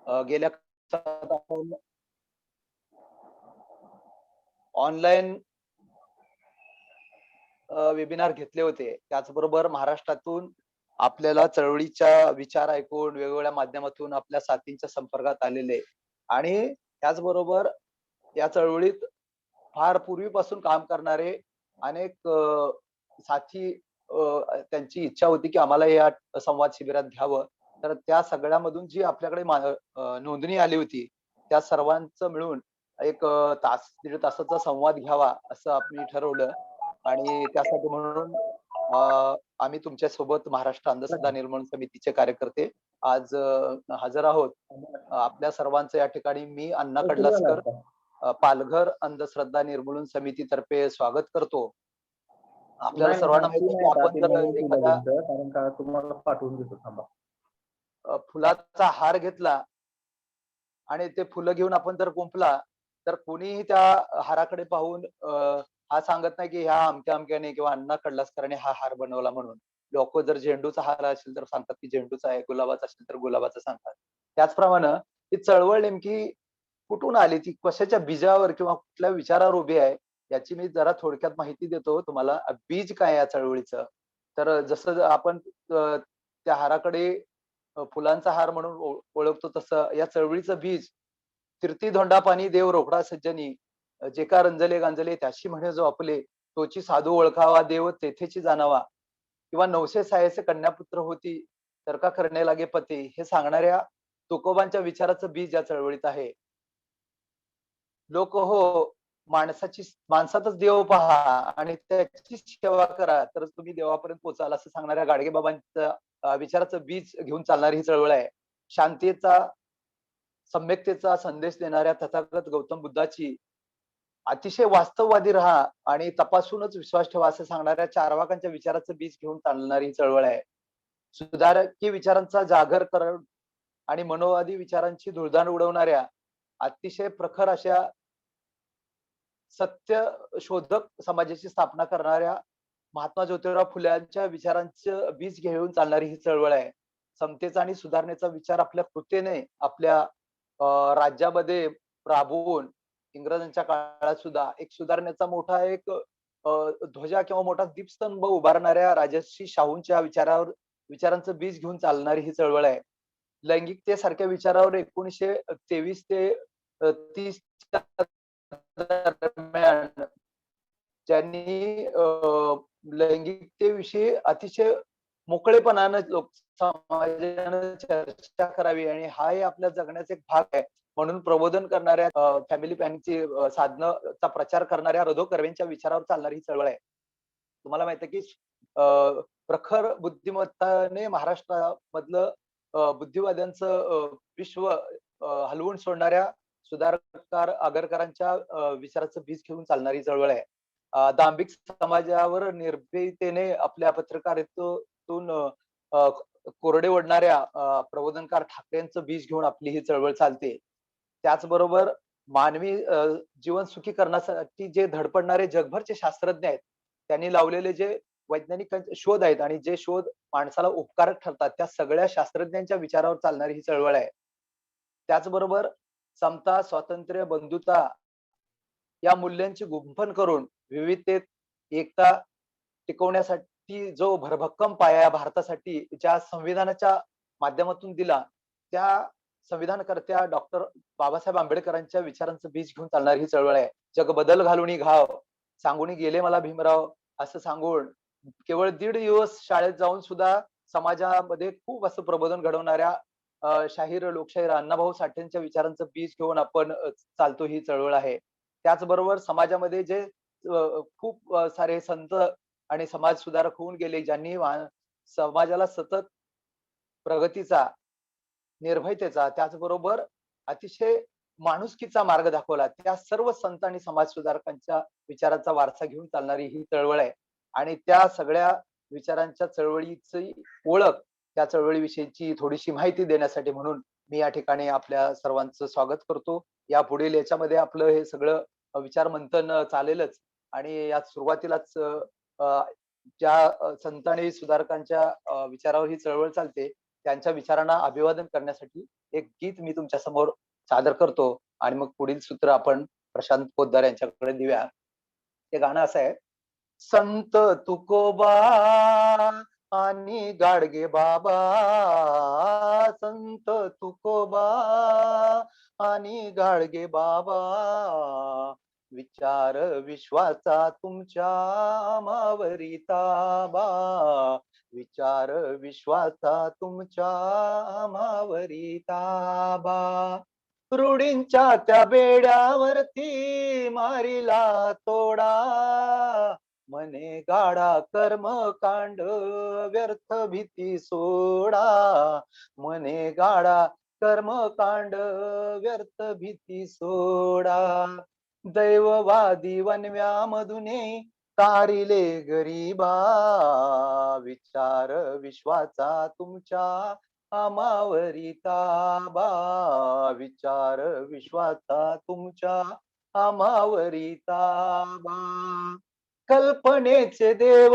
गेल्या काळात आपण ऑनलाईन वेबिनार घेतले होते. त्याचबरोबर महाराष्ट्रातून आपल्याला चळवळीच्या विचार ऐकून वेगवेगळ्या माध्यमातून आपल्या साथींच्या संपर्कात आलेले आणि त्याचबरोबर या चळवळीत फार पूर्वीपासून काम करणारे अनेक साथी त्यांची इच्छा होती, की आम्हाला या संवाद शिबिरात घ्यावं. तर त्या सगळ्यामधून जी आपल्याकडे नोंदणी आली होती, त्या सर्वांचं मिळून एक तास, दीड तासाचा संवाद घ्यावा असं आम्ही ठरवलं आणि त्यासाठी म्हणून आम्ही तुमच्यासोबत महाराष्ट्र अंधश्रद्धा निर्मूलन समितीचे कार्यकर्ते आज हजर आहोत. आपल्या सर्वांचं या ठिकाणी मी अण्णा कडलासकर पालघर अंधश्रद्धा निर्मूलन समितीतर्फे स्वागत करतो. आपल्याला नाही, सर्वांना नाही. माहिती ती आहे, नाही की आता आपण ती जर नवीन फुलं एखाद्या तुमचं कारण का तुम्हाला पाठवून देतो थांबा. फुलाचा हार घेतला आणि ते फुलं घेऊन आपण जर गुंफला, तर कोणीही त्या हाराकडे पाहून हा सांगत नाही, की ह्या अमक्या-अमक्याने किंवा अण्णा कडलासकरांनी हा हार बनवला म्हणून. लोकं जर झेंडूचा हार असेल तर सांगतात, की झेंडूचा आहे, गुलाबाचा असेल तर गुलाबाचा सांगतात. त्याचप्रमाणे ही चळवळ नेमकी कुठून आली, ती कशाच्या बीजावर किंवा कुठल्या विचारावर उभी आहे, याची मी जरा थोडक्यात माहिती देतो तुम्हाला. बीज काय आहे या चळवळीचं? तर जसं आपण त्या हाराकडे फुलांचा हार म्हणून ओळखतो तसं या चळवळीचं बीज "कीर्ती धोंडा पाणी देव रोकडा सज्जनी, जे का रंजले गांजले त्याशी म्हणे जो आपले, तोची साधू ओळखावा देव तेथेची जाणावा" किंवा "नवसे सायसे कन्यापुत्र होती, तर का करणे लागे पती" हे सांगणाऱ्या तुकोबांच्या विचाराचं बीज या चळवळीत आहे. लोक हो, माणसातच देव पहा आणि त्याची सेवा करा, तरच तुम्ही देवापर्यंत पोहोचाल असं सांगणाऱ्या गाडगेबाबांचं विचाराचं बीज घेऊन चालणारी ही चळवळ आहे. शांतीचा, सम्यकतेचा संदेश देणाऱ्या तथागत गौतम बुद्धाची अतिशय वास्तववादी राहा आणि तपासूनच विश्वास ठेवा असं सांगणाऱ्या चार्वाकांच्या विचाराचं बीज घेऊन चालणारी ही चळवळ आहे. सुधारकीय विचारांचा जागर करून आणि मनोवादी विचारांची धुळदाण उडवणाऱ्या अतिशय प्रखर अशा सत्य शोधक समाजाची स्थापना करणाऱ्या महात्मा ज्योतिराव फुल्यांच्या विचारांचं बीज घेऊन चालणारी ही चळवळ आहे. समतेचा आणि सुधारणेचा विचार आपल्या कृतीने आपल्या राज्यामध्ये राबवून इंग्रजांच्या काळात सुद्धा एक सुधारणेचा मोठा एक ध्वजा किंवा मोठा दीपस्तंभ उभारणाऱ्या राजर्षी शाहूंच्या विचारांचं बीज घेऊन चालणारी ही चळवळ आहे. लैंगिकतेसारख्या विचारावर 1923 ते 30 दरम्यान ज्यांनी लैंगिकतेविषयी अतिशय मोकळेपणानं समाजानं चर्चा करावी आणि हाही आपल्या जगण्याचा एक भाग आहे. म्हणून प्रबोधन करणाऱ्या फॅमिली प्लॅनिंगची साधनांचा प्रचार करणाऱ्या रधो कर्वेंच्या विचारावर चालणारी ही चळवळ आहे. तुम्हाला माहिती आहे, की प्रखर बुद्धिमत्ताने महाराष्ट्रामधलं बुद्धिवाद्यांचं विश्व हलवून सोडणाऱ्या सुधारकार आगरकरांच्या विचाराचं बीज घेऊन चालणारी चळवळ आहे. दांभिक समाजावर निर्भीतेने आपल्या पत्रकारितेतून कोरडे ओढणाऱ्या प्रबोधनकार ठाकरेंचं बीज घेऊन आपली ही चळवळ चालते. त्याचबरोबर मानवी जीवन सुखी करण्यासाठी जे धडपडणारे जगभरचे शास्त्रज्ञ आहेत, त्यांनी लावलेले जे वैज्ञानिक शोध आहेत आणि जे शोध माणसाला उपकारक ठरतात, त्या सगळ्या शास्त्रज्ञांच्या विचारावर चालणारी ही चळवळ आहे. त्याचबरोबर समता, स्वातंत्र्य, बंधुता या मूल्यांची गुंफण करून विविधतेत एकता टिकवण्यासाठी जो भरभक्कम पाया या भारतासाठी ज्या संविधानाच्या माध्यमातून दिला, त्या संविधानकर्त्या डॉक्टर बाबासाहेब आंबेडकरांच्या विचारांचं बीज घेऊन चालणारी ही चळवळ आहे. "जग बदल घालूनी घाव, सांगूनी गेले मला भीमराव" असं सांगून केवळ 1.5 दिवस शाळेत जाऊन सुद्धा समाजामध्ये खूप असं प्रबोधन घडवणाऱ्या शाहीर, लोकशाहीर अण्णाभाऊ साठेंच्या विचारांचं बीज घेऊन आपण चालतो ही चळवळ आहे. त्याचबरोबर समाजामध्ये जे खूप सारे संत आणि समाज सुधारक होऊन गेले, ज्यांनी समाजाला सतत प्रगतीचा, निर्भयतेचा, त्याचबरोबर अतिशय माणुसकीचा मार्ग दाखवला. त्या सर्व संत आणि समाज सुधारकांच्या विचारांचा वारसा घेऊन चालणारी ही चळवळ आहे आणि त्या सगळ्या विचारांच्या चळवळीची ओळख, त्या चळवळीविषयीची थोडीशी माहिती देण्यासाठी म्हणून मी या ठिकाणी आपल्या सर्वांचं स्वागत करतो. यापुढील याच्यामध्ये आपलं हे सगळं विचार मंथन चालेलच आणि यात सुरुवातीलाच ज्या संत आणि सुधारकांच्या विचारावर ही चळवळ चालते, त्यांच्या विचारांना अभिवादन करण्यासाठी एक गीत मी तुमच्या समोर सादर करतो आणि मग पुढील सूत्र आपण प्रशांत पोद्दार यांच्याकडे देऊया. ते गाणं असं आहे. संत तुकोबा आणि गाडगे बाबा, संत तुकोबा आणि गाडगे बाबा, विचार विश्वाचा तुमच्या आम्हावरी ताबा, विचार विश्वाचा तुमच्या आम्हावरी ताबा, रूढींच्या त्या बेड्यावरती मारिला तोडा, मने गाडा कर्मकांड व्यर्थ भीती सोडा, मने गाडा कर्मकांड व्यर्थ भीती सोडा, दैववादी वनव्यामधुने तारिले गरीबा, विचार विश्वाचा तुमच्या आम्हावरी ताबा, विचार विश्वाचा तुमच्या आम्हावरी ताबा, कल्पनेचे देव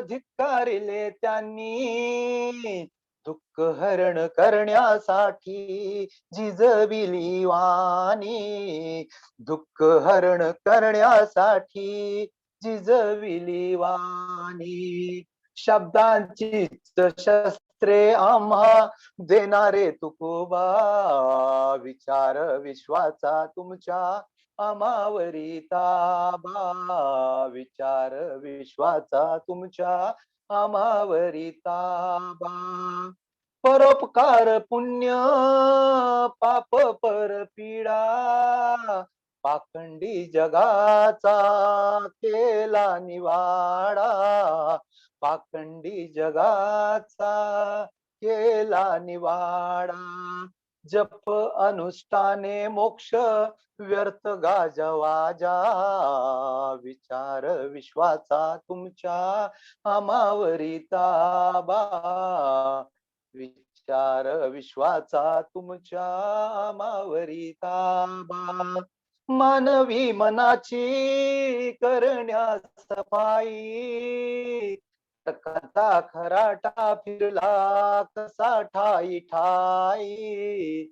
धिक्कारिले त्यांनी, दुःख हरण करण्यासाठी जिजविली वाणी, दुःख हरण करण्यासाठी जिजविली वाणी, शब्दांची शस्त्रे आम्हा देणारे तुकोबा, विचार विश्वाचा तुमच्या आम्हावरी ताबा, विचार विश्वाचा तुमच्या आम्हावरी ताबा, परोपकार पुण्य पाप परपीडा, पाखंडी जगाचा केला निवाडा, पाखंडी जगाचा केला निवाडा, जप अनुष्ठाने मोक्ष व्यर्थ गाजवाजा, विचार विश्वाचा तुमच्या आम्हावरी ताबा, विचार विश्वाचा तुमच्या आम्हावरी ताबा, मानवी मनाची करण्या सफाई, तर्काचा खराटा फिरला कसा ठाई ठाई,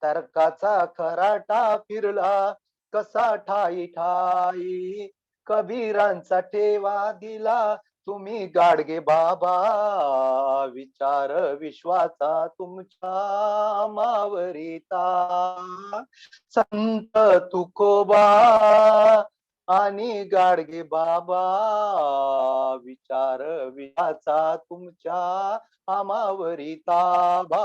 तर्काचा खराटा फिरला कसा ठाई ठाई, कबीरांचा ठेवा दिला तुम्ही गाडगे बाबा, विचार विश्वाचा तुमच्या आम्हावरी ताबा, संत तुकोबा आणि गाडगे बाबा, विचार विश्वाचा तुमच्या आम्हावरी ताबा,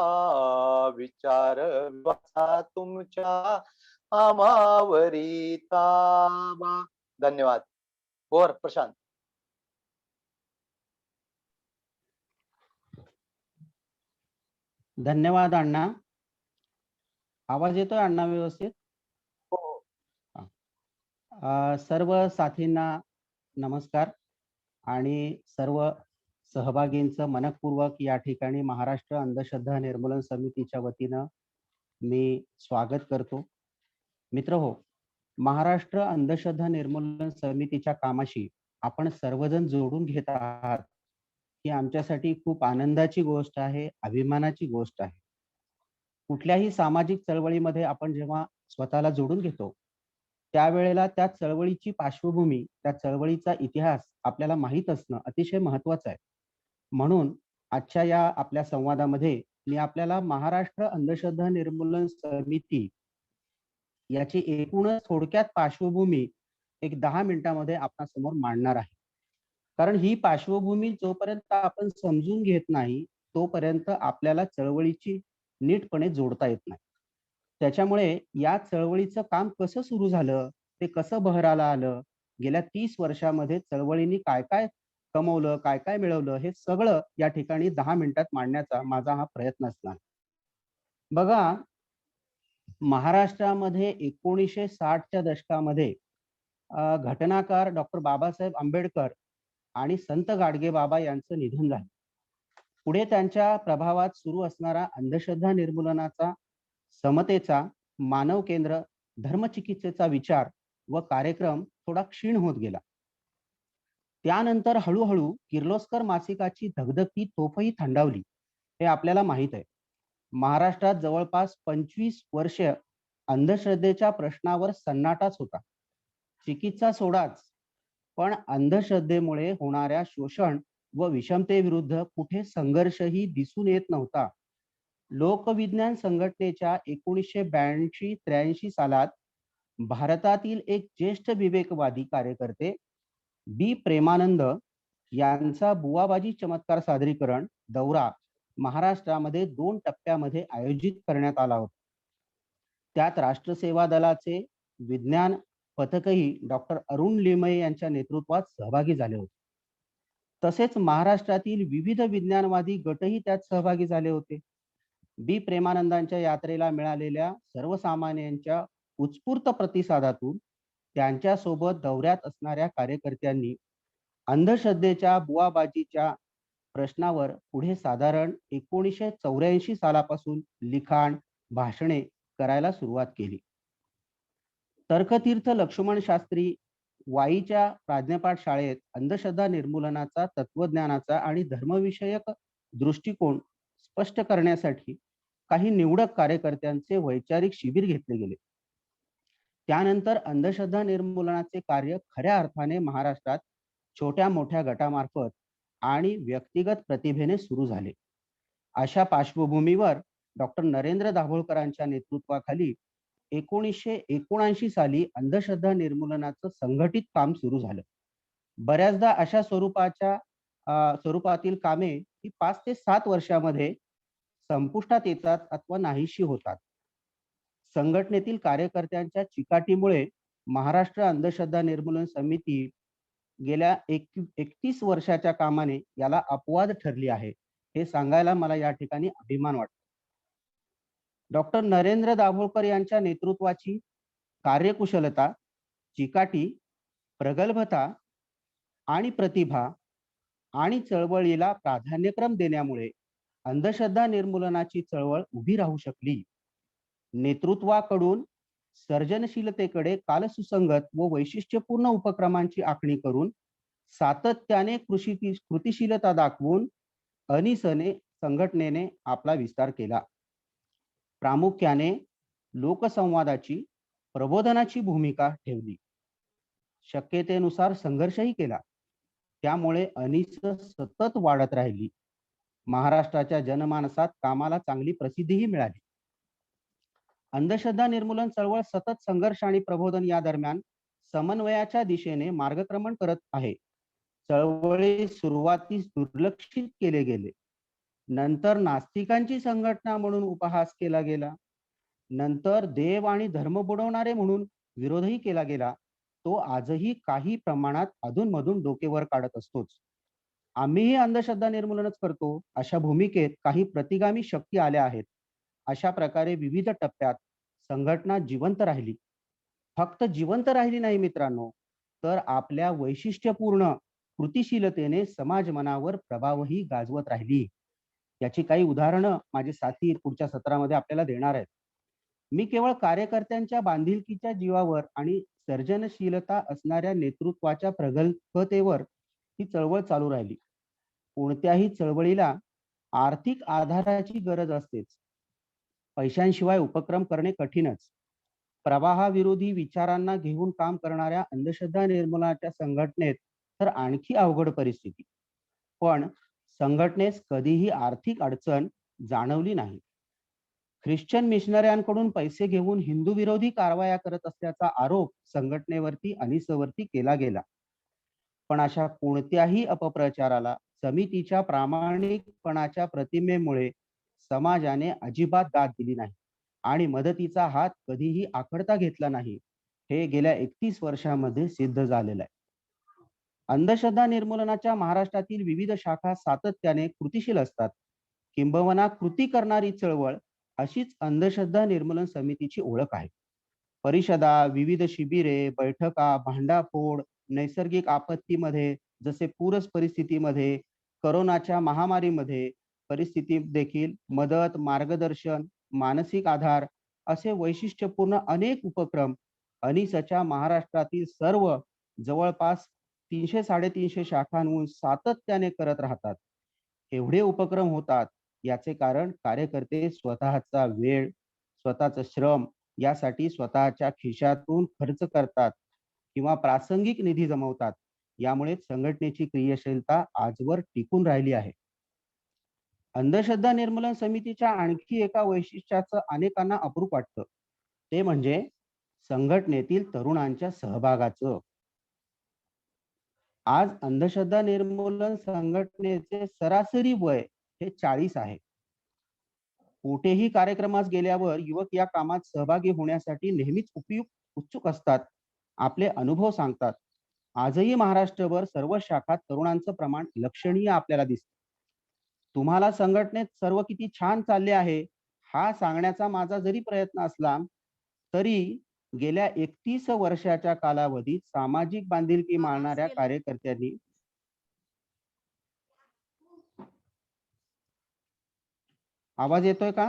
विचार विश्वाचा तुमच्या आम्हावरी ताबा. धन्यवाद. बोर प्रशांत. धन्यवाद अण्णा. आवाज येतोय अण्णा व्यवस्थित? हो. सर्व साथींना नमस्कार आणि सर्व सहभागींचं मनपूर्वक या ठिकाणी महाराष्ट्र अंधश्रद्धा निर्मूलन समितीच्या वतीनं मी स्वागत करतो. मित्रहो, महाराष्ट्र अंधश्रद्धा निर्मूलन समितीच्या कामाशी आपण सर्वजण जोडून घेत आहात ही आमच्यासाठी खूप आनंदाची गोष्ट आहे, अभिमानाची गोष्ट आहे. कुठल्याही सामाजिक चळवळीमध्ये आपण जेव्हा स्वतःला जोडून घेतो त्यावेळेला त्या चळवळीची पार्श्वभूमी, त्या चळवळीचा इतिहास आपल्याला माहीत असणं अतिशय महत्त्वाचं आहे. म्हणून आजच्या या आपल्या संवादामध्ये मी आपल्याला महाराष्ट्र अंधश्रद्धा निर्मूलन समिती याची एकूणच थोडक्यात पार्श्वभूमी एक 10 मिनिटांमध्ये आपणासमोर मांडणार आहे. कारण ही पार्श्वभूमी जोपर्यंत आपण समजून घेत नाही तोपर्यंत आपल्याला चळवळीची नीटपणे जोडता येत नाही. त्याच्यामुळे या चळवळीचं काम कसं सुरू झालं, ते कसं बहराला आलं, गेल्या 30 वर्षामध्ये चळवळींनी काय काय कमवलं, काय काय मिळवलं, हे सगळं या ठिकाणी 10 मिनिटात मांडण्याचा माझा हा प्रयत्न असणार. बघा, महाराष्ट्रामध्ये 1960च्या दशकामध्ये घटनाकार डॉक्टर बाबासाहेब आंबेडकर आणि संत गाडगे बाबा यांचं निधन झालं. पुढे त्यांच्या प्रभावात सुरू असणारा अंधश्रद्धा निर्मूलनाचा, समतेचा, मानव केंद्र, धर्मचिकित्सेचा विचार व कार्यक्रम थोडा क्षीण होत गेला. त्यानंतर हळूहळू किर्लोस्कर मासिकाची धगधगती तोफही थंडावली, हे आपल्याला माहित आहे. महाराष्ट्रात जवळपास 25 वर्ष अंधश्रद्धेच्या प्रश्नावर सन्नाटाच होता. चिकित्सा सोडाच, पण अंधश्रद्धेमुळे होणाऱ्या शोषण व विषमतेविरुद्ध कुठे संघर्षही दिसून येत नव्हता. लोकविज्ञान संघटनेच्या 1982-83 सालात भारतातील एक ज्येष्ठ विवेकवादी कार्यकर्ते बी प्रेमानंद यांचा बुवाबाजी चमत्कार सादरीकरण दौरा महाराष्ट्रामध्ये 2 टप्प्यामध्ये आयोजित करण्यात आला होता. त्यात राष्ट्रसेवा दलाचे विज्ञान पथकही डॉक्टर अरुण लिमये यांच्या नेतृत्वात सहभागी झाले होते. तसेच महाराष्ट्रातील विविध विज्ञानवादी गटही त्यात सहभागी झाले होते. बी प्रेमानंदांच्या यात्रेला मिळालेल्या सर्वसामान्यांच्या उत्स्फूर्त प्रतिसादातून त्यांच्यासोबत दौऱ्यात असणाऱ्या कार्यकर्त्यांनी अंधश्रद्धेच्या बुवाबाजीच्या प्रश्नावर पुढे साधारण 1984 सालापासून लिखाण, भाषणे करायला सुरुवात केली. तर्कतीर्थ लक्ष्मण शास्त्री वाईच्या प्राज्ञपाठ शाळेत अंधश्रद्धा निर्मूलनाचा, तत्वज्ञानाचा आणि धर्मविषयक दृष्टिकोन स्पष्ट करण्यासाठी काही निवडक कार्यकर्त्यांचे वैचारिक शिबिर घेतले गेले. त्यानंतर अंधश्रद्धा निर्मूलनाचे कार्य खऱ्या अर्थाने महाराष्ट्रात छोट्या मोठ्या गटामार्फत आणि व्यक्तिगत प्रतिभेने सुरू झाले. अशा पार्श्वभूमीवर डॉक्टर नरेंद्र दाभोळकरांच्या नेतृत्वाखाली 1979 साली अंधश्रद्धा निर्मूलनाचं संघटित काम सुरू झालं. बऱ्याचदा अशा स्वरूपातील कामे ही 5 ते 7 वर्षामध्ये संपुष्टात येतात अथवा नाहीशी होतात. संघटनेतील कार्यकर्त्यांच्या चिकाटीमुळे महाराष्ट्र अंधश्रद्धा निर्मूलन समिती गेल्या 31 वर्षाच्या कामाने याला अपवाद ठरली आहे, हे सांगायला मला या ठिकाणी अभिमान वाटतो. डॉक्टर नरेंद्र दाभोळकर यांच्या नेतृत्वाची कार्यकुशलता, चिकाटी, प्रगल्भता आणि प्रतिभा आणि चळवळीला प्राधान्यक्रम देण्यामुळे अंधश्रद्धा निर्मूलनाची चळवळ उभी राहू शकली. नेतृत्वाकडून सर्जनशीलतेकडे कालसुसंगत व वैशिष्ट्यपूर्ण उपक्रमांची आखणी करून सातत्याने कृतिशीलता दाखवून अनिसने संघटनेने आपला विस्तार केला. प्रामुख्याने लोकसंवादाची, प्रबोधनाची भूमिका ठेवली. शक्यतेनुसार संघर्षही केला. त्यामुळे अनिस सतत वाढत राहिली. महाराष्ट्राच्या जनमानसात कामाला चांगली प्रसिद्धीही मिळाली. अंधश्रद्धा निर्मूलन चळवळ सतत संघर्ष आणि प्रबोधन या दरम्यान समन्वयाच्या दिशेने मार्गक्रमण करत आहे. चळवळी सुरुवातीस दुर्लक्षित केले गेले, नंतर नास्तिकांची संघटना म्हणून उपहास केला गेला, नंतर देव आणि धर्म बुडवणारे म्हणून विरोधही केला गेला. तो आजही काही प्रमाणात अधूनमधून डोकेवर काढत असतोच. आम्हीही अंधश्रद्धा निर्मूलनच करतो अशा भूमिकेत काही प्रतिगामी शक्ती आल्या आहेत. अशा प्रकारे विविध टप्प्यात संघटना जिवंत राहिली. फक्त जिवंत राहिली नाही मित्रांनो, तर आपल्या वैशिष्ट्यपूर्ण कृतिशीलतेने समाज मनावर प्रभावही गाजवत राहिली. याची काही उदाहरणं माझे साथी पुढच्या सत्रामध्ये आपल्याला देणार आहेत. मी केवळ कार्यकर्त्यांच्या बांधिलकीच्या जीवावर आणि सर्जनशीलता असणाऱ्या नेतृत्वाच्या प्रगल्भतेवर ही चळवळ चालू राहिली. कोणत्याही चळवळीला आर्थिक आधाराची गरज असतेच. पैशांशिवाय उपक्रम करणे कठीणच. प्रवाहाविरोधी विचारांना घेऊन काम करणाऱ्या अंधश्रद्धा निर्मूलनाच्या संघटनेत तर आणखी अवघड परिस्थिती. पण संघटनेस कधीही आर्थिक अडचण जाणवली नाही. ख्रिश्चन मिशनऱ्यांकडून पैसे घेऊन हिंदू विरोधी कारवाया करत असल्याचा आरोप संघटनेवरती, अनिसवरती केला गेला. पण अशा कोणत्याही अपप्रचाराला समितीच्या प्रामाणिकपणाच्या प्रतिमेमुळे समाजाने अजिबात दाद दिली नाही आणि मदतीचा हात कधीही आखडता घेतला नाही. हे गेल्या 31 वर्षांमध्ये सिद्ध झालेलं आहे. अंधश्रद्धा निर्मूलनाच्या महाराष्ट्रातील विविध शाखा सातत्याने कृतिशील असतात. किंबहुना कृती करणारी चळवळ अशीच अंधश्रद्धा निर्मूलन समितीची ओळख आहे. परिषदा, विविध शिबिरे, बैठका, भांडाफोड, नैसर्गिक आपत्तीमध्ये जसे पूरस परिस्थितीमध्ये, करोनाच्या महामारीमध्ये परिस्थिती देखील मदत, मार्गदर्शन, मानसिक आधार असे वैशिष्ट्यपूर्ण अनेक उपक्रम अनिसच्या महाराष्ट्रातील सर्व जवळपास 300-350 शाखांहून सातत्याने करत राहतात. एवढे उपक्रम होतात याचे कारण कार्यकर्ते स्वतःचा वेळ, स्वतःचं श्रम यासाठी स्वतःच्या खिशातून खर्च करतात किंवा प्रासंगिक निधी जमवतात. यामुळे संघटनेची क्रियाशीलता आजवर टिकून राहिली आहे. अंधश्रद्धा निर्मूलन समितीच्या आणखी एका वैशिष्ट्याचं अनेकांना अप्रूप वाटतं. ते म्हणजे संघटनेतील तरुणांच्या सहभागाचं. आज अंधश्रद्धा निर्मूलन संघटनेचे सरासरी वय हे 40 आहे. कुठेही कार्यक्रमास गेल्यावर युवक या कामात सहभागी होण्यासाठी नेहमीच उत्सुक असतात. आपले अनुभव सांगतात. आजही महाराष्ट्रभर सर्व शाखात तरुणांचं प्रमाण लक्षणीय आपल्याला दिसतं. तुम्हाला संघटनेत सर्व किती छान चालले आहे हा सांगण्याचा माझा जरी प्रयत्न असला तरी गेल्या 31 वर्षाच्या कालावधीत सामाजिक बांधिलकी मानणाऱ्या कार्यकर्त्यांनी आवाज येतोय का?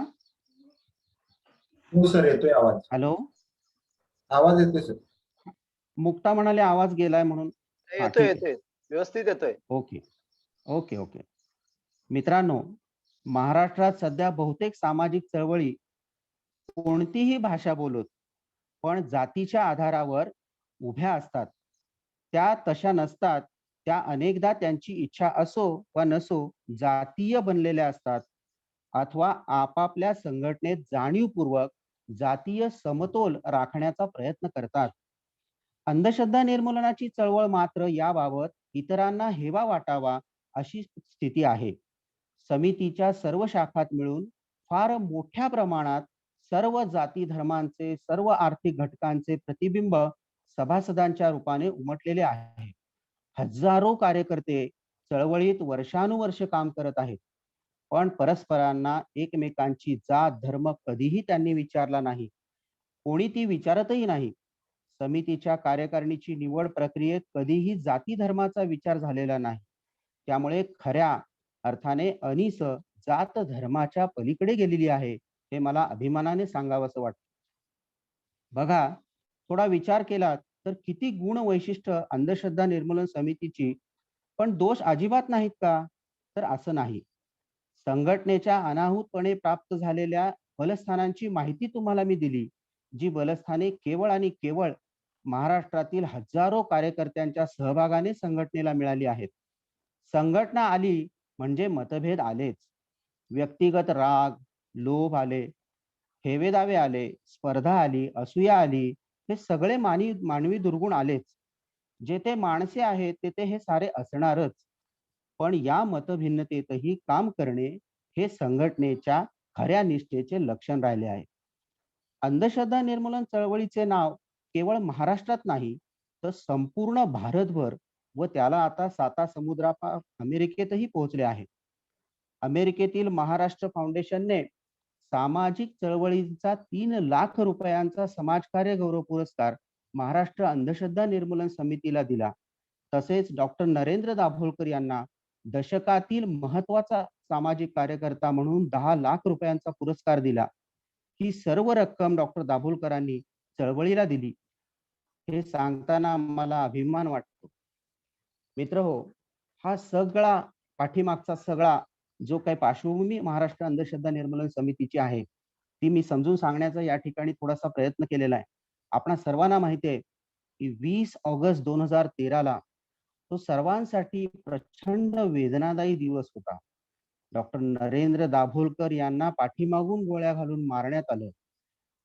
हो सर, येतोय आवाज. हॅलो, आवाज येतोय सर. मुक्ता म्हणाले आवाज गेलाय म्हणून. हा, येतोय ठीक आहे. येतोय व्यवस्थित येतोय. Okay okay okay. मित्रांनो, महाराष्ट्रात सध्या बहुतेक सामाजिक चळवळी कोणतीही भाषा बोलत पण जातीच्या आधारावर उभ्या असतात. त्या तशा नसतात. त्या अनेकदा त्यांची इच्छा असो वा नसो जातीय बनलेल्या असतात अथवा आपापल्या संघटनेत जाणीवपूर्वक जातीय समतोल राखण्याचा प्रयत्न करतात. अंधश्रद्धा निर्मूलनाची चळवळ मात्र याबाबत इतरांना हेवा वाटावा अशी स्थिती आहे. समितीच्या सर्व शाखात मिळून फार मोठ्या प्रमाणात सर्व जाती धर्मांचे सर्व आर्थिक घटकांचे प्रतिबिंब सभासदांच्या रूपाने उमटलेले आहे. हजारो कार्यकर्ते चळवळीत वर्षानुवर्ष काम करत आहेत. पण परस्परांना एकमेकांची जात धर्म कधीही त्यांनी विचारला नाही. कोणी ती विचारतही नाही. समितीच्या कार्यकारिणीची निवड प्रक्रियेत कधीही जाती धर्माचा विचार झालेला नाही. त्यामुळे खऱ्या अर्थाने अनिस जात धर्माच्या पलीकडे गेलेली आहे हे मला अभिमानाने सांगावंसं वाटतं. बघा, थोडा विचार केला तर किती गुण वैशिष्ट्य अंधश्रद्धा निर्मूलन समितीची, पण दोष अजिबात नाहीत का? तर असं नाही. संघटनेच्या अनाहूतपणे प्राप्त झालेल्या बलस्थानांची माहिती तुम्हाला मी दिली, जी बलस्थाने केवळ आणि केवळ महाराष्ट्रातील हजारो कार्यकर्त्यांच्या सहभागाने संघटनेला मिळाली आहेत. संघटना आली म्हणजे मतभेद आलेच, व्यक्तिगत राग, लोभ आले, हेवेदावे आले, स्पर्धा आली, असूया आली, हे सगळे मानवी दुर्गुण आलेच. जेथे माणसे आहेत तेथे हे सारे असणारच. पण या मतभिन्नतेतही काम करणे हे संघटनेच्या खऱ्या निष्ठेचे लक्षण राहिले आहे. अंधश्रद्धा निर्मूलन चळवळीचे नाव केवळ महाराष्ट्रात नाही तर संपूर्ण भारतभर व त्याला आता साता समुद्रापार अमेरिकेतही पोहोचले आहे. अमेरिकेतील महाराष्ट्र फाउंडेशनने सामाजिक चळवळींचा 3 लाख रुपयांचा समाजकार्य गौरव पुरस्कार महाराष्ट्र अंधश्रद्धा निर्मूलन समितीला दिला. तसेच डॉक्टर नरेंद्र दाभोलकर यांना दशकातील महत्वाचा सामाजिक कार्यकर्ता म्हणून 10 लाख रुपयांचा पुरस्कार दिला. ही सर्व रक्कम डॉक्टर दाभोलकरांनी चळवळीला दिली. हे सांगताना मला अभिमान वाटतो. मित्रहो, हा सगळा पाठीमागचा सगळा जो काही पार्श्वभूमी महाराष्ट्र अंधश्रद्धा निर्मूलन समितीची आहे ती मी समजून सांगण्याचा या ठिकाणी थोडासा प्रयत्न केलेला आहे. आपणा सर्वांना माहिती आहे की 20 ऑगस्ट 2013 तो सर्वांसाठी प्रचंड वेदनादायी दिवस होता. डॉक्टर नरेंद्र दाभोलकर यांना पाठीमागून गोळ्या घालून मारण्यात आलं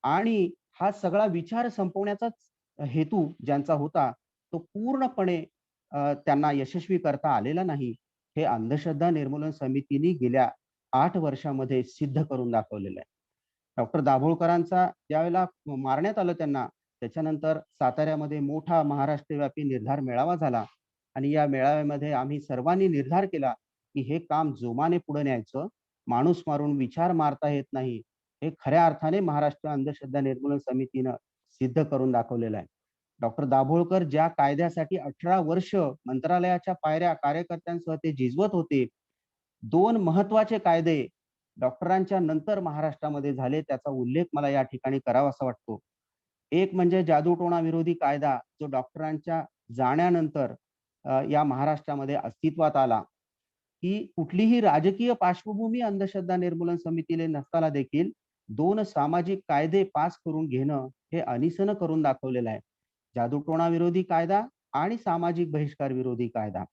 आणि हा सगळा विचार संपवण्याचाच हेतू ज्यांचा होता तो पूर्णपणे त्यांना यशस्वी करता आलेला नाही. हे अंधश्रद्धा निर्मूलन समितीने गेल्या 8 वर्षामध्ये सिद्ध करून दाखवलेलं आहे. डॉक्टर दाभोळकरांचा ज्यावेळेला मारण्यात आलं त्यांना, त्याच्यानंतर साताऱ्यामध्ये मोठा महाराष्ट्रव्यापी निर्धार मेळावा झाला आणि या मेळाव्यामध्ये आम्ही सर्वांनी निर्धार केला की हे काम जोमाने पुढे न्यायचं. माणूस मारून विचार मारता येत नाही हे खऱ्या अर्थाने महाराष्ट्र अंधश्रद्धा निर्मूलन समितीनं सिद्ध करून दाखवलेलं आहे. डॉक्टर दाभोळकर ज्या कायद्यासाठी 18 वर्ष मंत्रालयाच्या पायऱ्या कार्यकर्त्यांसह ते झिजवत होते, 2 महत्वाचे कायदे डॉक्टरांच्या नंतर महाराष्ट्रामध्ये झाले त्याचा उल्लेख मला या ठिकाणी करावासा वाटतो. एक म्हणजे जादूटोणा विरोधी कायदा जो डॉक्टरांच्या जाण्यानंतर या महाराष्ट्रामध्ये अस्तित्वात आला. की कुठलीही राजकीय पार्श्वभूमी अंधश्रद्धा निर्मूलन समितीला नसताना देखील 2 सामाजिक कायदे पास करून घेणं हे अनिसनं करून दाखवलेलं आहे. जादूटोणा विरोधी कायदा आणि सामाजिक बहिष्कार विरोधी कायदा.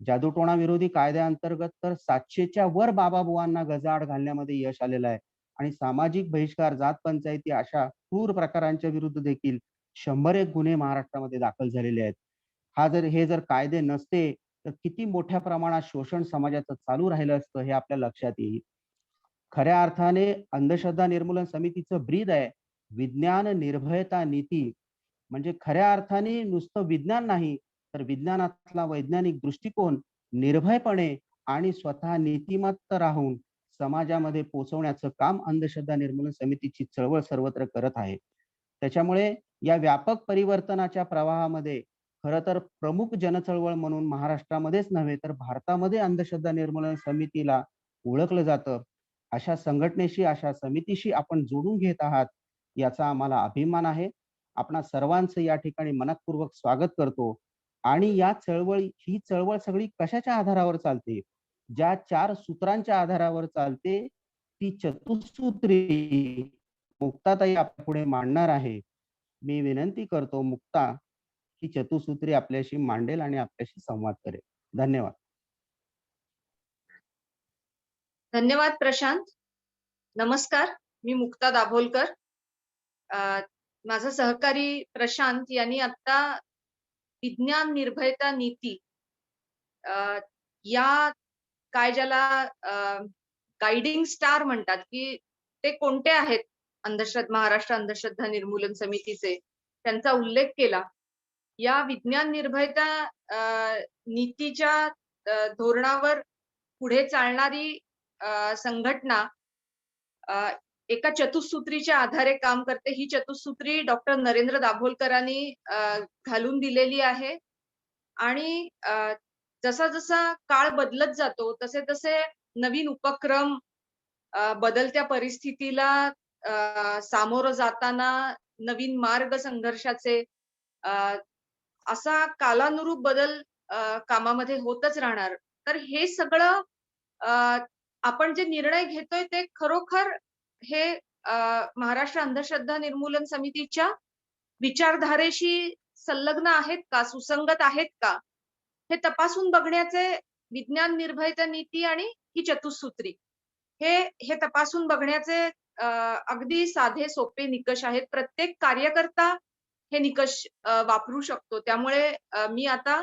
जादूटोणा विरोधी कायद्याअंतर्गत तर 700च्या वर बाबा-बुवांना गजाआड घालण्यामध्ये यश आलेलं आहे आणि सामाजिक बहिष्कार, जात पंचायती अशा क्रूर प्रकारांच्या विरुद्ध देखील 101 गुन्हे महाराष्ट्रामध्ये दाखल झालेले आहेत. हे जर कायदे नसते, तर किती मोठ्या प्रमाणात शोषण समाजाचं चालू राहिलं असतं हे आपल्या लक्षात येईल. खऱ्या अर्थाने अंधश्रद्धा निर्मूलन समितीचं ब्रीद आहे विज्ञान, निर्भयता, नीती. म्हणजे खऱ्या अर्थाने नुसतं विज्ञान नाही, तर विज्ञानातला वैज्ञानिक दृष्टिकोन निर्भयपणे आणि स्वतः नीतिमत्त राहून समाजामध्ये पोहोचवण्याचं काम अंधश्रद्धा निर्मूलन समितीची चळवळ सर्वत्र करत आहे. त्याच्यामुळे या व्यापक परिवर्तनाच्या प्रवाहामध्ये खरं तर प्रमुख जनचळवळ म्हणून महाराष्ट्रामध्येच नव्हे, तर भारतामध्ये अंधश्रद्धा निर्मूलन समितीला ओळखलं जातं. अशा संघटनेशी, अशा समितीशी आपण जोडून घेत आहात, याचा आम्हाला अभिमान आहे. आपणा सर्वांचं या ठिकाणी मनःपूर्वक स्वागत करतो आणि ही चळवळ सगळी कशाच्या आधारावर चालते? ज्या 4 सूत्रांच्या आधारावर चालते, ती चतुसूत्री मुक्ताताई आपल्यापुढे मांडणार आहे. मी विनंती करतो मुक्ता, ही चतुसूत्री आपल्याशी मांडेल आणि आपल्याशी संवाद करेल. धन्यवाद. धन्यवाद प्रशांत. नमस्कार, मी मुक्ता दाभोलकर. माझा सहकारी प्रशांत यांनी आता विज्ञान, निर्भयता, नीती या काय ज्याला गाइडिंग स्टार म्हणतात, की ते कोणते आहेत महाराष्ट्र अंधश्रद्धा निर्मूलन समितीचे, त्यांचा उल्लेख केला. या विज्ञान, निर्भयता नीतीच्या धोरणावर पुढे चालणारी संघटना एका चतुसूत्रीच्या आधारे काम करते. ही चतुसूत्री डॉक्टर नरेंद्र दाभोलकरांनी घालून दिलेली आहे आणि जसा जसा काळ बदलत जातो तसे तसे नवीन उपक्रम बदलत्या परिस्थितीला सामोरं जाताना नवीन मार्ग संघर्षाचे असा कालानुरूप बदल कामामध्ये होतच राहणार. तर हे सगळं आपण जे निर्णय घेतोय ते खरोखर हे महाराष्ट्र अंधश्रद्धा निर्मूलन समितीच्या विचारधारेशी संलग्न आहेत का, सुसंगत आहेत का, हे तपासून बघण्याचे विज्ञान, निर्भयता, नीती आणि ही चतुसूत्री हे तपासून बघण्याचे अगदी साधे सोपे निकष आहेत. प्रत्येक कार्यकर्ता हे निकष वापरू शकतो. त्यामुळे मी आता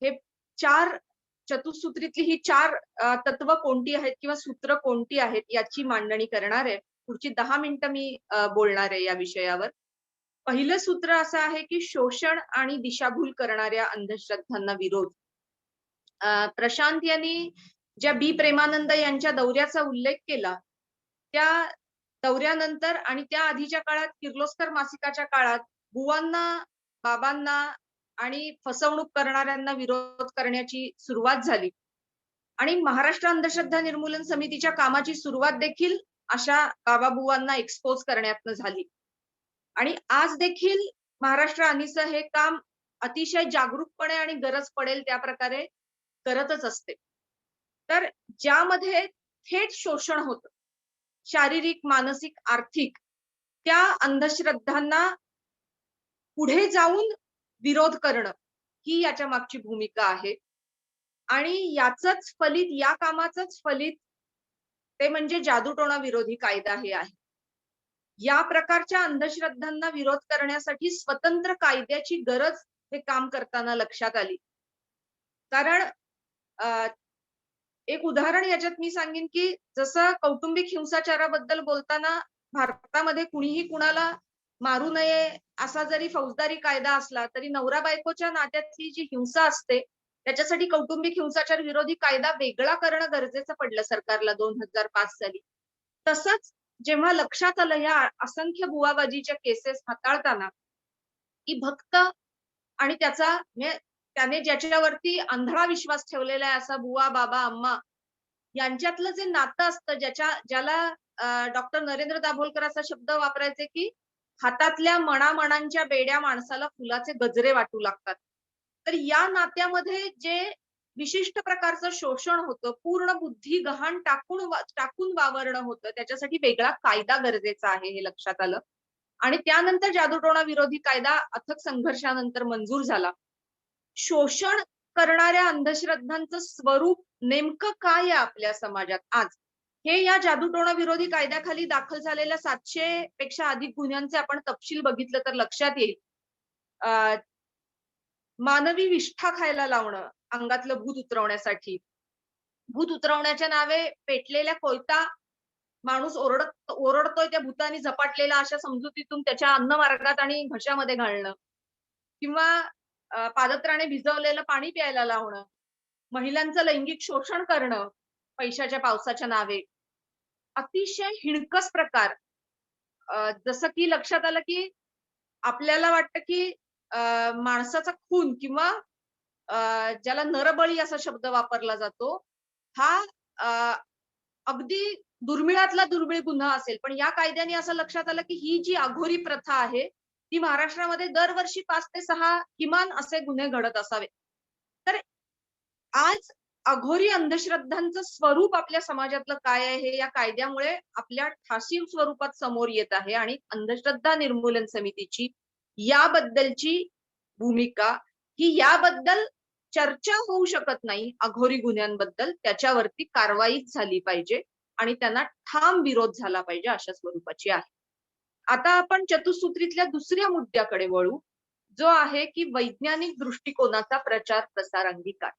हे 4 चतुसूत्रीतली ही 4 तत्व कोणती आहेत किंवा सूत्र कोणती आहेत याची मांडणी करणार आहे. पुढची 10 मिनिटं मी बोलणार आहे या विषयावर. पहिलं सूत्र असं आहे की शोषण आणि दिशाभूल करणाऱ्या अंधश्रद्धांना विरोध. प्रशांत यांनी ज्या बी प्रेमानंद यांच्या दौऱ्याचा उल्लेख केला, त्या दौऱ्यानंतर आणि त्या आधीच्या काळात किर्लोस्कर मासिकाच्या काळात बुवांना, बाबांना आणि फसवणूक करणाऱ्यांना विरोध करण्याची सुरुवात झाली आणि महाराष्ट्र अंधश्रद्धा निर्मूलन समितीच्या कामाची सुरुवात देखील अशा बाबाबुवांना एक्सपोज करण्यातनं झाली आणि आज देखील महाराष्ट्र अनिसं हे काम अतिशय जागरूकपणे आणि गरज पडेल त्या प्रकारे करतच असते. तर ज्यामध्ये थेट शोषण होतं, शारीरिक, मानसिक, आर्थिक, त्या अंधश्रद्धांना पुढे जाऊन विरोध करणं ही याच्या मागची भूमिका आहे आणि याचंच फलित, या कामाचंच फलित ते म्हणजे जादूटोणा विरोधी कायदा हे आहे. या प्रकारच्या अंधश्रद्धांना विरोध करण्यासाठी स्वतंत्र कायद्याची गरज हे काम करताना लक्षात आली. कारण एक उदाहरण याच्यात मी सांगेन की जसं कौटुंबिक हिंसाचाराबद्दल बोलताना भारतामध्ये कुणीही कुणाला मारू नये असा जरी फौजदारी कायदा असला तरी नवरा बायकोच्या नात्यातली जी हिंसा असते त्याच्यासाठी कौटुंबिक हिंसाचार विरोधी कायदा वेगळा करणं गरजेचं पडलं सरकारला 2005 साली. तसंच जेव्हा लक्षात आलं ह्या असंख्य बुवाबाजीच्या केसेस हाताळताना की भक्त आणि त्याने ज्याच्यावरती आंधळा विश्वास ठेवलेला आहे असा बुवा, बाबा, अम्मा यांच्यातलं जे नातं असतं ज्याला डॉक्टर नरेंद्र दाभोलकर असा शब्द वापरायचे की हातातल्या मणामणांच्या बेड्या माणसाला फुलाचे गजरे वाटू लागतात. तर या नात्यामध्ये जे विशिष्ट प्रकारचं शोषण होतं, पूर्ण बुद्धी गहाण टाकून वावरणं होतं. त्याच्यासाठी वेगळा कायदा गरजेचा आहे हे लक्षात आलं. आणि त्यानंतर जादूटोणा विरोधी कायदा अथक संघर्षानंतर मंजूर झाला. शोषण करणाऱ्या अंधश्रद्धांचं स्वरूप नेमकं काय आहे आपल्या समाजात आज, हे या जादूटोणा विरोधी कायद्याखाली दाखल झालेल्या 700 पेक्षा अधिक गुन्ह्यांचे आपण तपशील बघितलं तर लक्षात येईल. मानवी विष्ठा खायला लावणं अंगातलं भूत उतरवण्यासाठी, भूत उतरवण्याच्या नावे पेटलेल्या कोयता माणूस ओरडतोय त्या भूतानी झपाटलेला अशा समजुतीतून त्याच्या अन्नमार्गात आणि घशामध्ये घालणं, किंवा पादत्राणे भिजवलेलं पाणी प्यायला लावणं, महिलांचं लैंगिक शोषण करणं पैशाच्या पावसाच्या नावे, अतिशय हिणकस प्रकार. जसं की लक्षात आलं की आपल्याला वाटतं की माणसाचा खून किंवा ज्याला नरबळी असा शब्द वापरला जातो, हा अगदी दुर्मिळातला दुर्मिळ गुन्हा असेल. पण या कायद्याने असं लक्षात आलं की ही जी अघोरी प्रथा आहे, ती महाराष्ट्रामध्ये दरवर्षी 5 ते 6 किमान असे गुन्हे घडत असावे. तर आज अघोरी अंधश्रद्धांचं स्वरूप आपल्या समाजातलं काय आहे हे या कायद्यामुळे आपल्या ठासीव स्वरूपात समोर येत आहे. आणि अंधश्रद्धा निर्मूलन समितीची याबद्दलची भूमिका ही याबद्दल चर्चा होऊ शकत नाही अघोरी गुन्ह्यांबद्दल, त्याच्यावरती कारवाईच झाली पाहिजे आणि त्यांना ठाम विरोध झाला पाहिजे अशा स्वरूपाची आहे. आता आपण चतुसूत्रीतल्या दुसऱ्या मुद्द्याकडे वळू, जो आहे की वैज्ञानिक दृष्टिकोनाचा प्रचार प्रसार अंगीकार.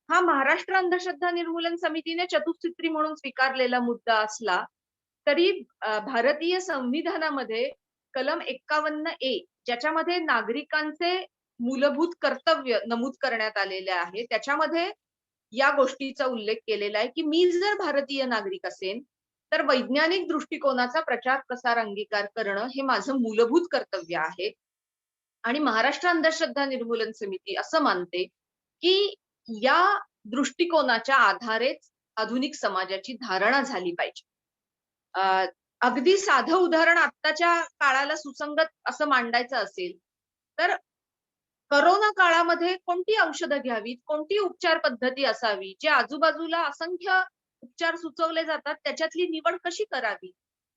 हा महाराष्ट्र अंधश्रद्धा निर्मूलन समितीने चतुसूत्री म्हणून स्वीकारलेला मुद्दा असला तरी भारतीय संविधानामध्ये कलम 51A, ज्याच्यामध्ये नागरिकांचे मूलभूत कर्तव्य नमूद करण्यात आलेले आहे, त्याच्यामध्ये या गोष्टीचा उल्लेख केलेला आहे की मी जर भारतीय नागरिक असेन तर वैज्ञानिक दृष्टिकोनाचा प्रचार प्रसार अंगीकार करणं हे माझं मूलभूत कर्तव्य आहे. आणि महाराष्ट्र अंधश्रद्धा निर्मूलन समिती असं मानते की या दृष्टिकोनाच्या आधारेच आधुनिक समाजाची धारणा झाली पाहिजे. अगदी साधं उदाहरण आत्ताच्या काळाला सुसंगत असं मांडायचं असेल तर करोना काळामध्ये कोणती औषधं घ्यावीत, कोणती उपचार पद्धती असावी, जे आजूबाजूला असंख्य उपचार सुचवले जातात त्याच्यातली निवड कशी करावी,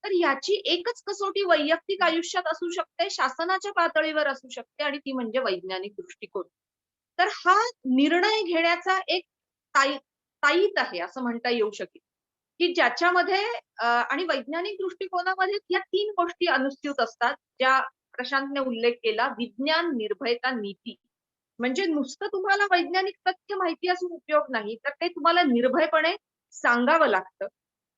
तर याची एकच कसोटी वैयक्तिक आयुष्यात असू शकते, शासनाच्या पातळीवर असू शकते, आणि ती म्हणजे वैज्ञानिक दृष्टिकोन. तर हा निर्णय घेण्याचा एक ताईत आहे असं म्हणता येऊ शकेल की ज्याच्यामध्ये आणि वैज्ञानिक दृष्टिकोनामध्ये या 3 गोष्टी अनुस्यूत असतात, ज्या प्रशांतने उल्लेख केला. विज्ञान, निर्भयता, नीती. म्हणजे नुसतं तुम्हाला वैज्ञानिक तथ्य माहिती असून उपयोग नाही, तर ते तुम्हाला निर्भयपणे सांगावं लागतं.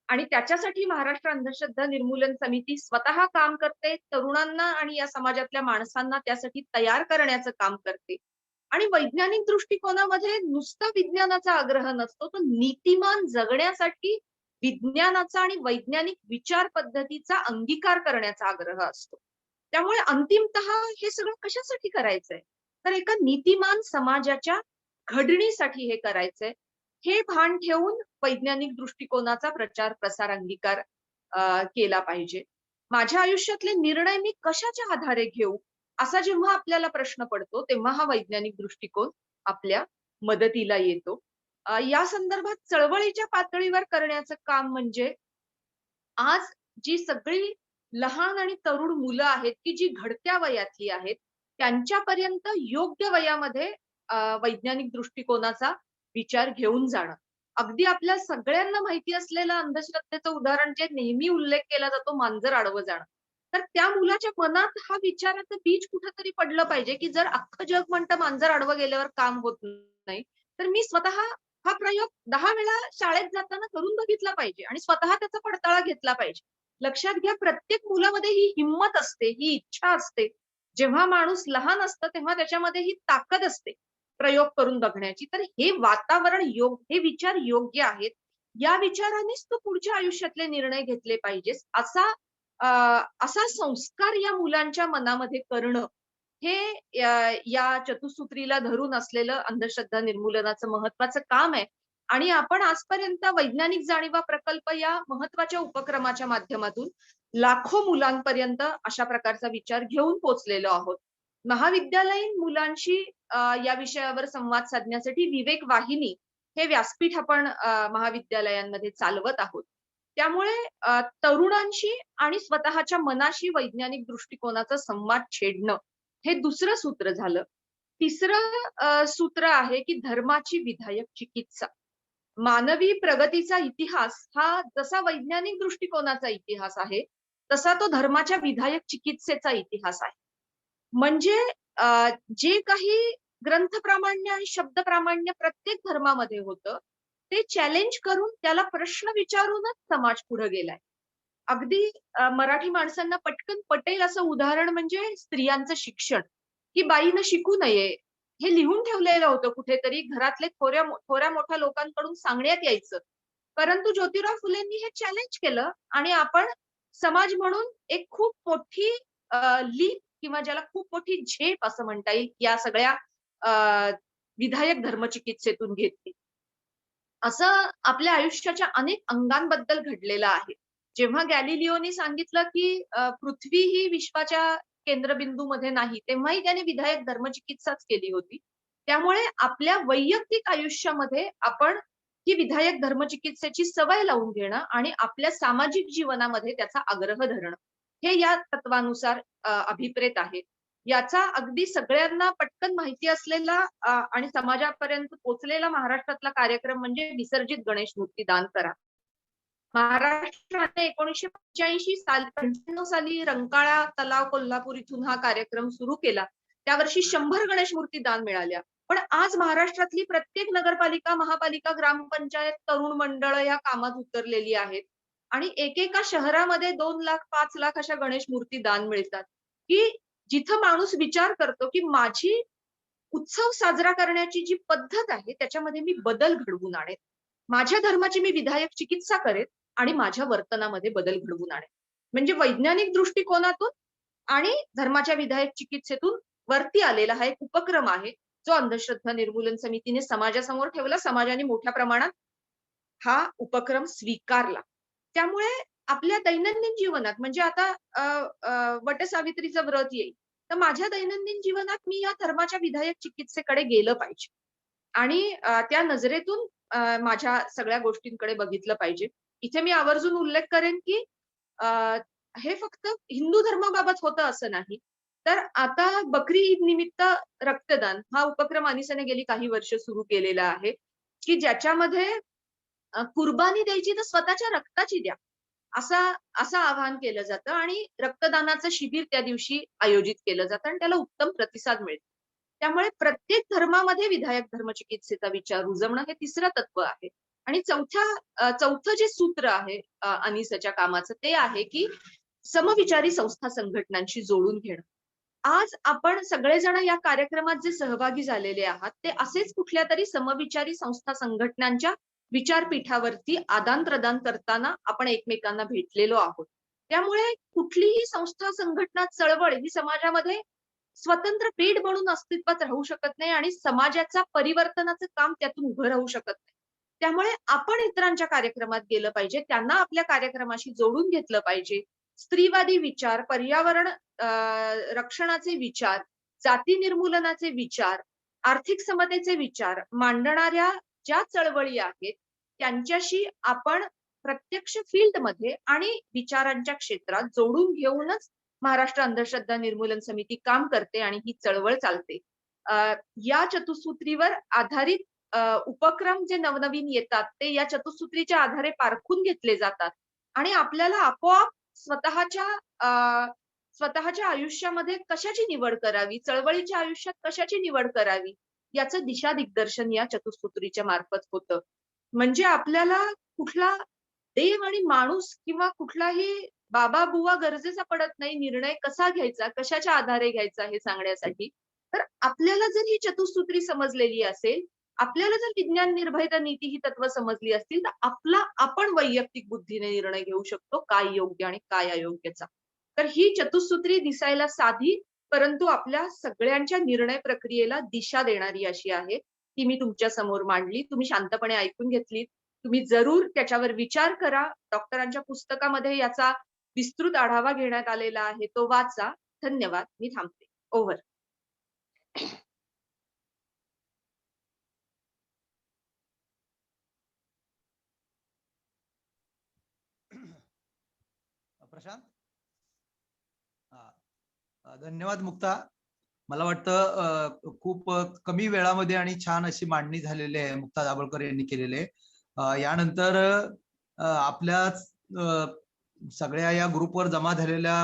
आणि त्याच्यासाठी महाराष्ट्र अंधश्रद्धा निर्मूलन समिती स्वतः काम करते, तरुणांना आणि या समाजातल्या माणसांना त्यासाठी तयार करण्याचं काम करते. आणि वैज्ञानिक दृष्टिकोनामध्ये नुसता विज्ञानाचा आग्रह नसतो, तो नीतिमान जगण्यासाठी विज्ञानाचा आणि वैज्ञानिक विचार पद्धतीचा अंगीकार करण्याचा आग्रह असतो. त्यामुळे अंतिमतः हे सगळं कशासाठी करायचंय, तर एका नीतिमान समाजाच्या घडणीसाठी हे करायचंय. हे भान ठेवून वैज्ञानिक दृष्टिकोनाचा प्रचार प्रसार अंगीकार केला पाहिजे. माझ्या आयुष्यातले निर्णय मी कशाच्या आधारे घेऊ, असा जेव्हा आपल्याला प्रश्न पडतो तेव्हा हा वैज्ञानिक दृष्टिकोन आपल्या मदतीला येतो. या संदर्भात चळवळीच्या पातळीवर करण्याचं काम म्हणजे आज जी सगळी लहान आणि तरुण मुलं आहेत की जी घडत्या वयातली आहेत, त्यांच्यापर्यंत योग्य वयामध्ये वैज्ञानिक दृष्टिकोनाचा विचार घेऊन जाणं. अगदी आपल्या सगळ्यांना माहिती असलेलं अंधश्रद्धेचं उदाहरण जे नेहमी उल्लेख केला जातो, मांजर आडवं जाणं. तर त्या मुलाच्या मनात हा विचाराचं बीज कुठेतरी पडलं पाहिजे की जर अख्खं जग म्हणतं मांजर आडवं गेल्यावर काम होत नाही, तर मी स्वतः हा प्रयोग 10 वेळा शाळेत जाताना करून बघितला पाहिजे आणि स्वतः त्याचा पडताळा घेतला पाहिजे. लक्षात घ्या, प्रत्येक मुलामध्ये ही हिंमत असते, ही इच्छा असते. जेव्हा माणूस लहान असतं तेव्हा त्याच्यामध्ये ही ताकद असते प्रयोग करून बघण्याची. तर हे वातावरण हे विचार योग्य आहेत. या विचारानेच तो पुढच्या आयुष्यातले निर्णय घेतले पाहिजे. असा संस्कार या मुलांच्या मनामध्ये करणं हे या चतुसूत्रीला धरून असलेलं अंधश्रद्धा निर्मूलनाचं महत्वाचं काम आहे. आणि आपण आजपर्यंत वैज्ञानिक जाणीवा प्रकल्प या महत्वाच्या उपक्रमाच्या माध्यमातून लाखो मुलांपर्यंत अशा प्रकारचा विचार घेऊन पोहोचलेलो आहोत. महाविद्यालयीन मुलांशी या विषयावर संवाद साधण्यासाठी विवेक वाहिनी हे व्यासपीठ आपण महाविद्यालयांमध्ये चालवत आहोत. त्यामुळे तरुणांशी आणि स्वतःच्या मनाशी वैज्ञानिक दृष्टिकोनाचा संवाद छेडणं हे दुसरं सूत्र झालं. तिसरं सूत्र आहे की धर्माची विधायक चिकित्सा. मानवी प्रगतीचा इतिहास हा जसा वैज्ञानिक दृष्टिकोनाचा इतिहास आहे, तसा तो धर्माच्या विधायक चिकित्सेचा इतिहास आहे. म्हणजे जे काही ग्रंथप्रामाण्य आणि शब्दप्रामाण्य प्रत्येक धर्मामध्ये होतं, ते चॅलेंज करून त्याला प्रश्न विचारूनच समाज पुढे गेलाय. अगदी मराठी माणसांना पटकन पटेल असं उदाहरण म्हणजे स्त्रियांचं शिक्षण, की बाईनं शिकू नये. हे लिहून ठेवलेलं होतं कुठेतरी, घरातले थोड्या मोठ्या लोकांकडून सांगण्यात यायचं. परंतु ज्योतिराव फुलेंनी हे चॅलेंज केलं आणि आपण समाज म्हणून एक खूप मोठी लीप किंवा ज्याला खूप मोठी झेप असं म्हणता येईल, या सगळ्या विधायक धर्मचिकित्सेतून घेतली. असं आपल्या आयुष्याच्या अनेक अंगांबद्दल घडलेलं आहे. जेव्हा गॅलिलिओनी सांगितलं की पृथ्वी ही विश्वाच्या केंद्रबिंदूमध्ये नाही, तेव्हाही त्याने विधायक धर्मचिकित्साच केली होती. त्यामुळे आपल्या वैयक्तिक आयुष्यामध्ये आपण ही विधायक धर्मचिकित्सेची सवय लावून घेणं आणि आपल्या सामाजिक जीवनामध्ये त्याचा आग्रह धरणं, हे या तत्वानुसार अभिप्रेत आहे. याचा अगदी सगळ्यांना पटकन माहिती असलेला आणि समाजापर्यंत पोहोचलेला महाराष्ट्रातला कार्यक्रम म्हणजे विसर्जित गणेश मूर्ती दान करा. महाराष्ट्राने 1985 साली रंकाळा तलाव कोल्हापूर इथून हा कार्यक्रम सुरू केला. त्यावर्षी 100 गणेश मूर्ती दान मिळाल्या. पण आज महाराष्ट्रातली प्रत्येक नगरपालिका, महापालिका, ग्रामपंचायत, तरुण मंडळ या कामात उतरलेली आहेत आणि एकेका शहरामध्ये 2 लाख, 5 लाख अशा गणेश मूर्ती दान मिळतात, की जिथं माणूस विचार करतो की माझी उत्सव साजरा करण्याची जी पद्धत आहे त्याच्यामध्ये मी बदल घडवून आणेन. माझ्या धर्माची मी विधायक चिकित्सा करेन आणि माझ्या वर्तनामध्ये बदल घडवून आणेन. म्हणजे वैज्ञानिक दृष्टिकोनातून आणि धर्माच्या विधायक चिकित्सेतून वरती आलेला हा एक उपक्रम आहे, जो अंधश्रद्धा निर्मूलन समितीने समाजासमोर ठेवला. समाजाने मोठ्या प्रमाणात हा उपक्रम स्वीकारला. त्यामुळे आपल्या दैनंदिन जीवनात म्हणजे आता वटसावित्रीचं व्रत येईल, तर माझ्या दैनंदिन जीवनात मी या धर्माच्या विधायक चिकित्सेकडे गेलं पाहिजे आणि त्या नजरेतून माझ्या सगळ्या गोष्टींकडे बघितलं पाहिजे. इथे मी आवर्जून उल्लेख करेन की हे फक्त हिंदू धर्माबाबत होतं असं नाही, तर आता बकरी ईद निमित्त रक्तदान हा उपक्रम अनिसने गेली काही वर्ष सुरू केलेला आहे, की ज्याच्यामध्ये कुर्बानी द्यायची तर स्वतःच्या रक्ताची द्या, असं आवाहन केलं जातं आणि रक्तदानाचं शिबिर त्या दिवशी आयोजित केलं जातं आणि त्याला उत्तम प्रतिसाद मिळतो. त्यामुळे प्रत्येक धर्मामध्ये विधायक धर्मचिकित्सेचा विचार रुजवणं हे तिसरं तत्व आहे. आणि चौथं जे सूत्र आहे अनिसच्या कामाचं, ते आहे की समविचारी संस्था संघटनांशी जोडून घेणं. आज आपण सगळेजण या कार्यक्रमात जे सहभागी झालेले आहात, ते असेच कुठल्या तरी समविचारी संस्था संघटनांच्या विचारपीठावरती आदान-प्रदान करताना आपण एकमेकांना भेटलेलो आहोत. त्यामुळे कुठलीही संस्था, संघटना, चळवळ ही समाजामध्ये स्वतंत्र पेढ म्हणून अस्तित्वात राहू शकत नाही आणि समाजाचा परिवर्तनाचं काम त्यातून उभं राहू शकत नाही. त्यामुळे आपण इतरांच्या कार्यक्रमात गेलं पाहिजे, त्यांना आपल्या कार्यक्रमाशी जोडून घेतलं पाहिजे. स्त्रीवादी विचार, पर्यावरण रक्षणाचे विचार, जाती निर्मूलनाचे विचार, आर्थिक समतेचे विचार मांडणाऱ्या ज्या चळवळी आहेत, त्यांच्याशी आपण प्रत्यक्ष फील्डमध्ये आणि विचारांच्या क्षेत्रात जोडून घेऊनच महाराष्ट्र अंधश्रद्धा निर्मूलन समिती काम करते आणि ही चळवळ चालते. या चतुसूत्रीवर आधारित उपक्रम जे नवनवीन येतात, ते या चतुसूत्रीच्या आधारे पारखून घेतले जातात आणि आपल्याला आपोआप स्वतःच्या आयुष्यामध्ये कशाची निवड करावी, चळवळीच्या आयुष्यात कशाची निवड करावी, याचं दिशा दिग्दर्शन या चतुसूत्रीच्या मार्फत होतं. म्हणजे आपल्याला कुठला देव आणि माणूस किंवा कुठलाही बाबा बुवा गरजेचा पडत नाही निर्णय कसा घ्यायचा, कशाच्या आधारे घ्यायचा हे सांगण्यासाठी. तर आपल्याला जर ही चतुसूत्री समजलेली असेल, आपल्याला जर विज्ञान निर्भयता नीती ही तत्व समजली असतील, तर आपण वैयक्तिक बुद्धीने निर्णय घेऊ शकतो काय योग्य आणि काय अयोग्यचा. तर ही चतुसूत्री दिसायला साधी परंतु आपल्या सगळ्यांच्या निर्णय प्रक्रियेला दिशा देणारी अशी आहे. ती मी तुमच्या समोर मांडली. तुम्ही शांतपणे ऐकून घेतली. तुम्ही जरूर त्याच्यावर विचार करा. डॉक्टरांच्या पुस्तकामध्ये याचा विस्तृत आढावा घेण्यात आलेला आहे, तो वाचा. धन्यवाद. मी थांबते. ओव्हर. प्रशांत. धन्यवाद मुक्ता. मला वाटतं खूप कमी वेळामध्ये आणि छान अशी मांडणी झालेली आहे मुक्ता दाभोळकर यांनी केलेली आहे. यानंतर आपल्या सगळ्या या ग्रुपवर जमा झालेल्या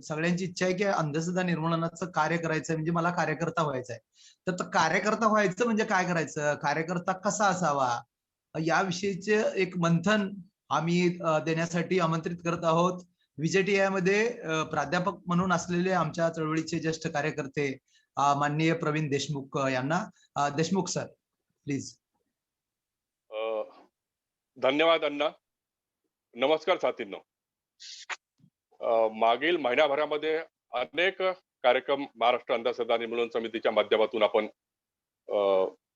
सगळ्यांची इच्छा आहे की अंधश्रद्धा निर्मूलनाचं कार्य करायचं म्हणजे मला कार्यकर्ता व्हायचं आहे. तर कार्यकर्ता व्हायचं म्हणजे काय करायचं, कार्यकर्ता कसा असावा याविषयीचे एक मंथन आम्ही देण्यासाठी आमंत्रित करत आहोत. VJTI मध्ये प्राध्यापक म्हणून असलेले आमच्या चळवळीचे ज्येष्ठ कार्यकर्ते माननीय प्रवीण देशमुख यांना. Deshmukh sir please. धन्यवाद अण्णा. नमस्कार साथींनो. मागील महिन्याभरामध्ये अनेक कार्यक्रम महाराष्ट्र अंधश्रद्धा निर्मूलन समितीच्या माध्यमातून आपण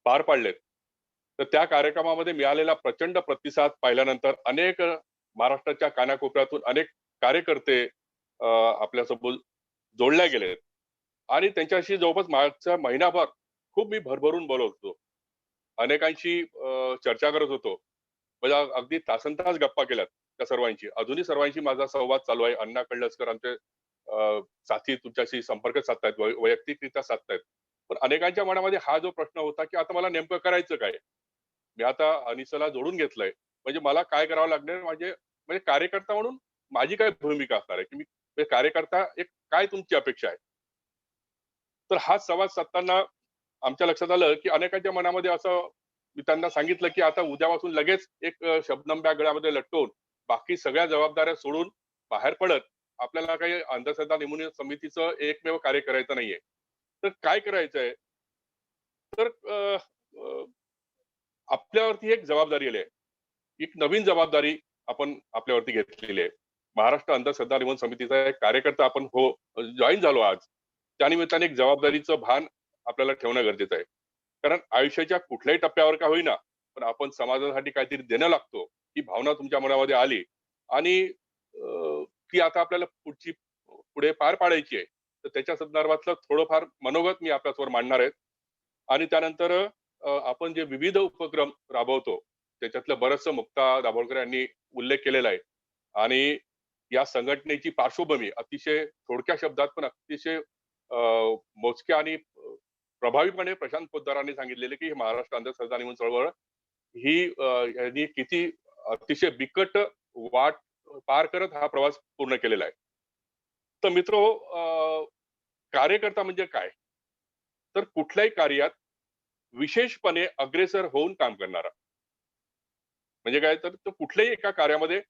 पार पाडलेत. तर त्या कार्यक्रमामध्ये मिळालेला प्रचंड प्रतिसाद पाहिल्यानंतर अनेक महाराष्ट्राच्या कानाकोपऱ्यातून अनेक कार्यकर्ते आपल्यासोबत जोडले गेलेत आणि त्यांच्याशी जवळपास मागच्या महिनाभर खूप मी भरभरून बोलत होतो, अनेकांशी चर्चा करत होतो, म्हणजे अगदी तासनतास गप्पा केल्यात त्या सर्वांची. अजूनही सर्वांशी माझा संवाद चालू आहे. अण्णा कळसकर आमचे साथी तुमच्याशी संपर्क साधतायत, वैयक्तिकरित्या साधतायत. पण अनेकांच्या मनामध्ये हा जो प्रश्न होता की आता मला नेमकं करायचं काय. मी आता अनिसला जोडून घेतलंय, म्हणजे मला काय करावं लागणार, म्हणजे कार्यकर्ता म्हणून माझी काय भूमिका असणार आहे, की मी कार्यकर्ता एक काय तुमची अपेक्षा आहे. तर हा संवाद साधताना आमच्या लक्षात आलं की अनेकांच्या मनामध्ये असं, मी त्यांना सांगितलं की आता उद्यापासून लगेच एक शब्दनब्या गळ्यामध्ये लटकवून बाकी सगळ्या जबाबदाऱ्या सोडून बाहेर पडत आपल्याला काही अंधश्रद्धा निर्मूलन समितीचं एकमेव कार्य करायचं नाहीये. तर काय करायचंय, तर आपल्यावरती एक जबाबदारी आली आहे, एक नवीन जबाबदारी आपण आपल्यावरती घेतलेली आहे. महाराष्ट्र अंधश्रद्धा निर्मूलन समितीचा एक कार्यकर्ता आपण जॉईन झालो आज. त्यानिमित्ताने एक जबाबदारीचं भान आपल्याला ठेवणं गरजेचं आहे. कारण आयुष्याच्या कुठल्याही टप्प्यावर का होईना पण आपण समाजासाठी काहीतरी देणं लागतो ही भावना तुमच्या मनामध्ये आली आणि ती आता आपल्याला पुढे पार पाडायची आहे. तर त्याच्या संदर्भातलं थोडंफार मनोगत मी आपल्यासमोर मांडणार आहे. आणि त्यानंतर आपण जे विविध उपक्रम राबवतो त्याच्यातलं बरंचसं मुक्ता दाभोळकर यांनी उल्लेख केलेला आहे. आणि या संघटनेची पार्श्वभूमी अतिशय थोडक्या शब्दात पण अतिशय मोजक्या आणि प्रभावीपणे प्रशांत पोद्दारांनी सांगितलेले की महाराष्ट्र अंधश्रद्धा निर्मूलन चळवळ ही यांनी किती अतिशय बिकट वाट पार करत हा प्रवास पूर्ण केलेला आहे. तर मित्रो, कार्यकर्ता म्हणजे काय, तर कुठल्याही कार्यात विशेषपणे अग्रेसर होऊन काम करणारा म्हणजे काय, तर तो कुठल्याही एका कार्यामध्ये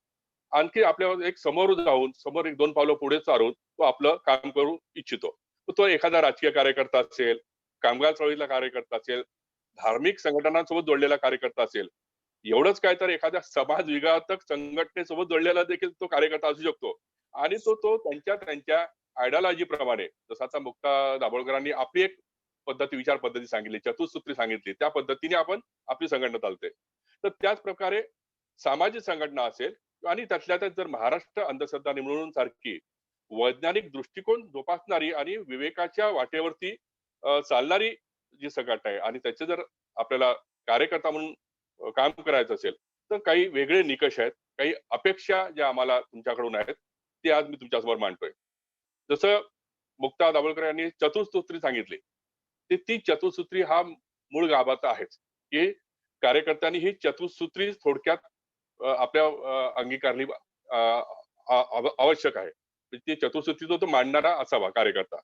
आणखी आपल्या एक समोर जाऊन समोर एक दोन पावलं पुढे चालून तो आपलं काम करू इच्छितो. तो एखादा राजकीय कार्यकर्ता असेल, कामगार चळवळीतला कार्यकर्ता असेल, धार्मिक संघटनांसोबत जोडलेला कार्यकर्ता असेल, एवढंच काय तर एखाद्या समाज विघातक संघटनेसोबत जोडलेला देखील तो कार्यकर्ता असू शकतो. आणि तो त्यांच्या आयडियोलॉजी प्रमाणे, जसं आता मुक्ता दाभोळकरांनी आपली एक विचार पद्धती सांगितली, चतुसूत्री सांगितली, त्या पद्धतीने आपण आपली संघटना चालते. तर त्याच प्रकारे सामाजिक संघटना असेल आणि त्यातल्या त्यात जर महाराष्ट्र अंधश्रद्धा निर्मूलन सारखी वैज्ञानिक दृष्टिकोन जोपासणारी आणि विवेकाच्या वाटेवरती चालणारी जी संघटना आहे आणि त्याचे जर आपल्याला कार्यकर्ता म्हणून काम करायचं असेल तर काही वेगळे निकष आहेत, काही अपेक्षा ज्या आम्हाला तुमच्याकडून आहेत ते आज मी तुमच्यासमोर मांडतोय. जसं मुक्ता दाभोळकर यांनी चतुसूत्री सांगितली, ती चतुसूत्री हा मूळ गाभा आहेच की कार्यकर्त्यांनी ही चतुसूत्री थोडक्यात आपल्या अंगीकारली आवश्यक आहे. ती चतुसूत्री तो मांडणारा असावा कार्यकर्ता.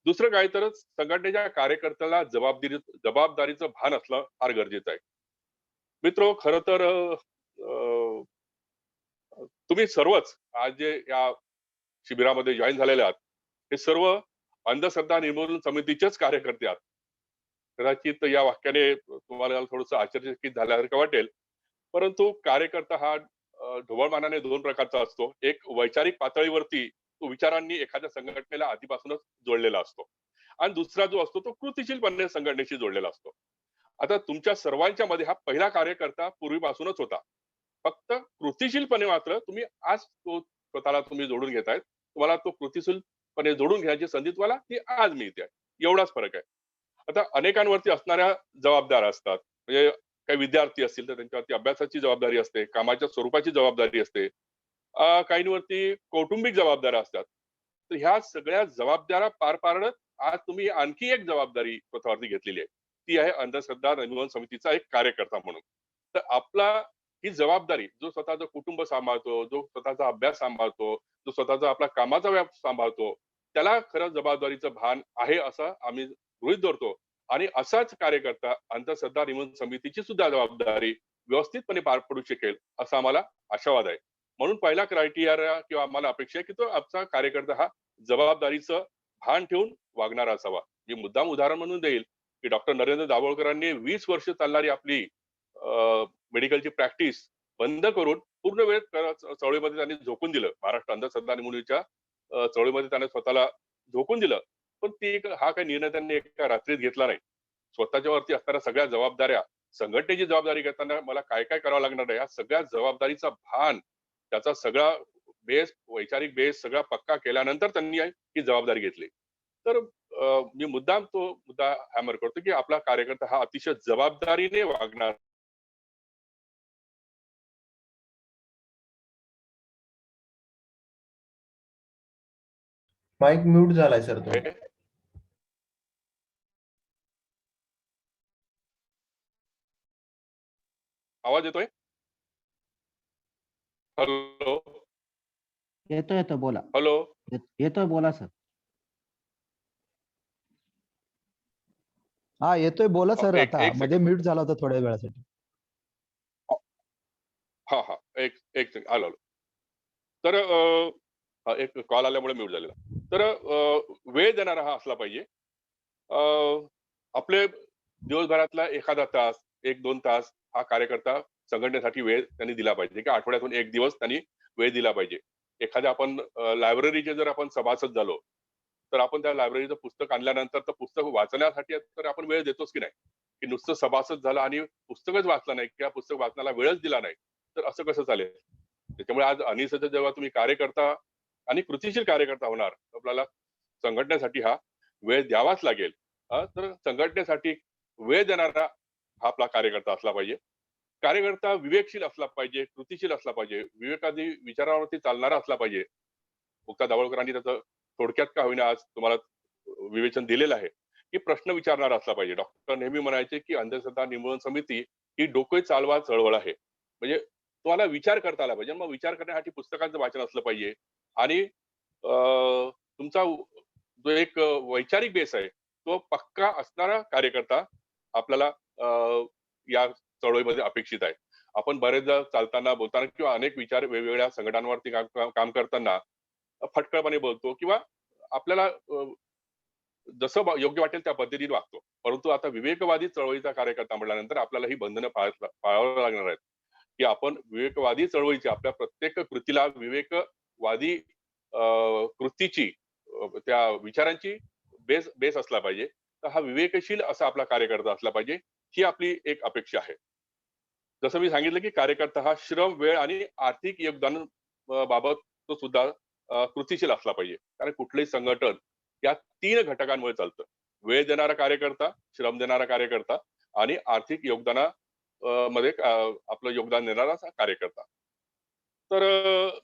दुसरं काय तर संघटनेच्या कार्यकर्त्याला जबाबदारीचं भान असलं फार गरजेचं आहे. मित्रो, खर तर तुम्ही सर्वच आज जे या शिबिरामध्ये जॉईन झालेले आहात हे सर्व अंधश्रद्धा निर्मूलन समितीचेच कार्यकर्ते आहात. कदाचित या वाक्याने तुम्हाला थोडंसं आश्चर्यचकित झाल्यासारखं वाटेल, परंतु कार्यकर्ता हा ढोबळमानाने दोन प्रकारचा असतो. एक वैचारिक पातळीवरती तो विचारांनी एखाद्या संघटनेला आधीपासूनच जोडलेला असतो आणि दुसरा जो असतो तो कृतिशीलपणे संघटनेशी जोडलेला असतो. आता तुमच्या सर्वांच्या मध्ये हा पहिला कार्यकर्ता पूर्वीपासूनच होता, फक्त कृतिशीलपणे मात्र तुम्ही आज तो स्वतःला तुम्ही जोडून घेतायत. तुम्हाला तो कृतिशीलपणे जोडून घेण्याची संधी तुम्हाला ती आज मिळते, एवढाच फरक आहे. आता अनेकांवरती असणाऱ्या जबाबदाऱ्या असतात. म्हणजे काही विद्यार्थी असतील तर त्यांच्यावरती अभ्यासाची जबाबदारी असते, कामाच्या स्वरूपाची जबाबदारी असते. काहींवरती कौटुंबिक जबाबदाऱ्या असतात. तर ह्या सगळ्या जबाबदाऱ्या पार पाडत आज तुम्ही आणखी एक जबाबदारी स्वतःवरती घेतलेली आहे. ती आहे अंधश्रद्धा निर्मूलन समितीचा एक कार्यकर्ता म्हणून. तर आपला ही जबाबदारी जो स्वतःचं कुटुंब सांभाळतो, जो स्वतःचा अभ्यास सांभाळतो, जो स्वतःचा आपला कामाचा व्याप सांभाळतो, त्याला खरं जबाबदारीचं भान आहे असं आम्ही गृहीत धरतो. आणि असाच कार्यकर्ता अंधश्रद्धा निर्मूलन समितीची सुद्धा जबाबदारी व्यवस्थितपणे पार पडू शकेल असा आम्हाला आशावाद आहे. म्हणून पहिला क्रायटेरिया किंवा आम्हाला अपेक्षा आहे की तो आमचा कार्यकर्ता हा जबाबदारीचं भान ठेवून वागणारा असावा. मी मुद्दाम उदाहरण म्हणून देईल की डॉक्टर नरेंद्र दाभोळकरांनी 20 वर्ष चालणारी आपली मेडिकलची प्रॅक्टिस बंद करून पूर्ण वेळ चळवळीमध्ये त्यांनी झोकून दिलं. महाराष्ट्र अंधश्रद्धा निर्मूलनाच्या चळवळीमध्ये त्याने स्वतःला झोकून दिलं. पण हा काही निर्णय त्यांनी एका रात्रीत घेतला नाही. स्वतःच्या वरती असणाऱ्या सगळ्या जबाबदाऱ्या, संघटनेची जबाबदारी घेताना मला काय काय करावं लागणार आहे, या सगळ्या जबाबदारीचा भान, त्याचा सगळा बेस, वैचारिक बेस सगळा पक्का केल्यानंतर त्यांनी ही जबाबदारी घेतली. तर मी मुद्दाम तो मुद्दा हॅमर करतो की आपला कार्यकर्ता हा अतिशय जबाबदारीने वागणार माईक म्यूट झालाय सर तो. आहे. आवाज येतोय? हॅलो येतो बोला. हॅलो. येतोय बोला सर. हा येतोय बोला सर. एक आता एक मध्ये सेकंड. म्यूट झाला होता थोड्या वेळासाठी. हा हा एक एक सेकंड आलो आलो. तर एक कॉल आल्यामुळे म्यूट झालेला. तर वेळ देणारा हा असला पाहिजे. आपले दिवसभरातला एखादा तास, 1-2 तास हा कार्यकर्ता संघटनेसाठी वेळ त्यांनी दिला पाहिजे किंवा आठवड्यातून 1 दिवस त्यांनी वेळ दिला पाहिजे. एखाद्या आपण लायब्ररीचे जर आपण सभासद झालो तर आपण त्या लायब्ररीचं पुस्तक आणल्यानंतर तर पुस्तक वाचण्यासाठी तर आपण वेळ देतोच की नाही, की नुसतं सभासद झालं आणि पुस्तकच वाचलं नाही किंवा पुस्तक वाचण्याला वेळच दिला नाही तर असं कसं चालेल. त्याच्यामुळे आज अनिसचं जेव्हा तुम्ही कार्यकर्ता आणि कृतीशील कार्यकर्ता होणार तर आपल्याला संघटनेसाठी हा वेळ द्यावाच लागेल. तर संघटनेसाठी वेळ देणारा हा आपला कार्यकर्ता असला पाहिजे. कार्यकर्ता विवेकशील असला पाहिजे, कृतीशील असला पाहिजे, विवेकादी विचारावरती चालणारा असला पाहिजे. मुक्ता दाभोळकरांनी त्याचं थोडक्यात का होईना आज तुम्हाला विवेचन दिलेलं आहे की प्रश्न विचारणारा असला पाहिजे. डॉक्टर नेहमी म्हणायचे की अंधश्रद्धा निर्मूलन समिती ही डोके चालवा चळवळ आहे. म्हणजे तुम्हाला विचार करता आला पाहिजे. मग विचार करण्यासाठी पुस्तकांचं वाचन असलं पाहिजे आणि तुमचा जो एक वैचारिक बेस आहे तो पक्का असणारा कार्यकर्ता आपल्याला या चळवळीमध्ये अपेक्षित आहे. आपण बरेचदा चालताना बोलताना किंवा अनेक विचार वेगवेगळ्या संघटनांवरती काम करताना फटकळपणे बोलतो किंवा आपल्याला जसं योग्य वाटेल त्या पद्धतीने वागतो. परंतु आता विवेकवादी चळवळीचा कार्यकर्ता म्हटल्यानंतर आपल्याला ही बंधनं पाळावं लागणार आहेत की आपण विवेकवादी चळवळीची आपल्या प्रत्येक कृतीला विवेकवादी कृतीची त्या विचारांची बेस असला पाहिजे. तर हा विवेकशील असा आपला कार्यकर्ता असला पाहिजे ही आपली एक अपेक्षा आहे. जसं मी सांगितलं की कार्यकर्ता हा श्रम, वेळ आणि आर्थिक योगदान बाबत तो सुद्धा कृतीशील असला पाहिजे. कारण कुठलंही संघटन या 3 घटकांमुळे चालतं. वेळ देणारा कार्यकर्ता, श्रम देणारा कार्यकर्ता आणि आर्थिक योगदाना मध्ये आपलं योगदान देणारा कार्यकर्ता. तर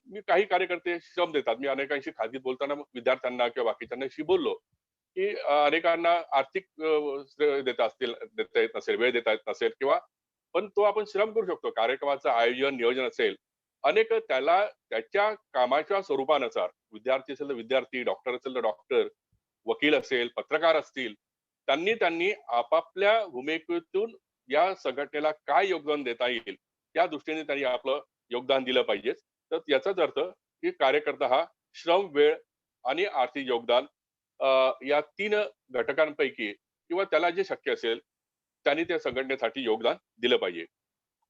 मी काही कार्यकर्ते श्रम देतात. मी अनेकांशी खाजगीत बोलताना विद्यार्थ्यांना किंवा बाकीच्यांशी बोललो की अनेकांना आर्थिक देता येत नसेल, वेळ देता येत नसेल किंवा पण तो आपण श्रम करू शकतो. कार्यक्रमाचं आयोजन, नियोजन असेल, अनेक त्याला त्याच्या कामाच्या स्वरूपानुसार विद्यार्थी असेल तर विद्यार्थी, डॉक्टर असेल तर डॉक्टर, वकील असेल, पत्रकार असतील, त्यांनी आपापल्या भूमिकेतून या संघटनेला काय योगदान देता येईल त्या दृष्टीने त्यांनी आपलं योगदान दिलं पाहिजे. तर याचाच अर्थ की कार्यकर्ता हा श्रम, वेळ आणि आर्थिक योगदान या 3 घटकांपैकी किंवा त्याला जे शक्य असेल त्यांनी त्या संघटनेसाठी योगदान दिलं पाहिजे.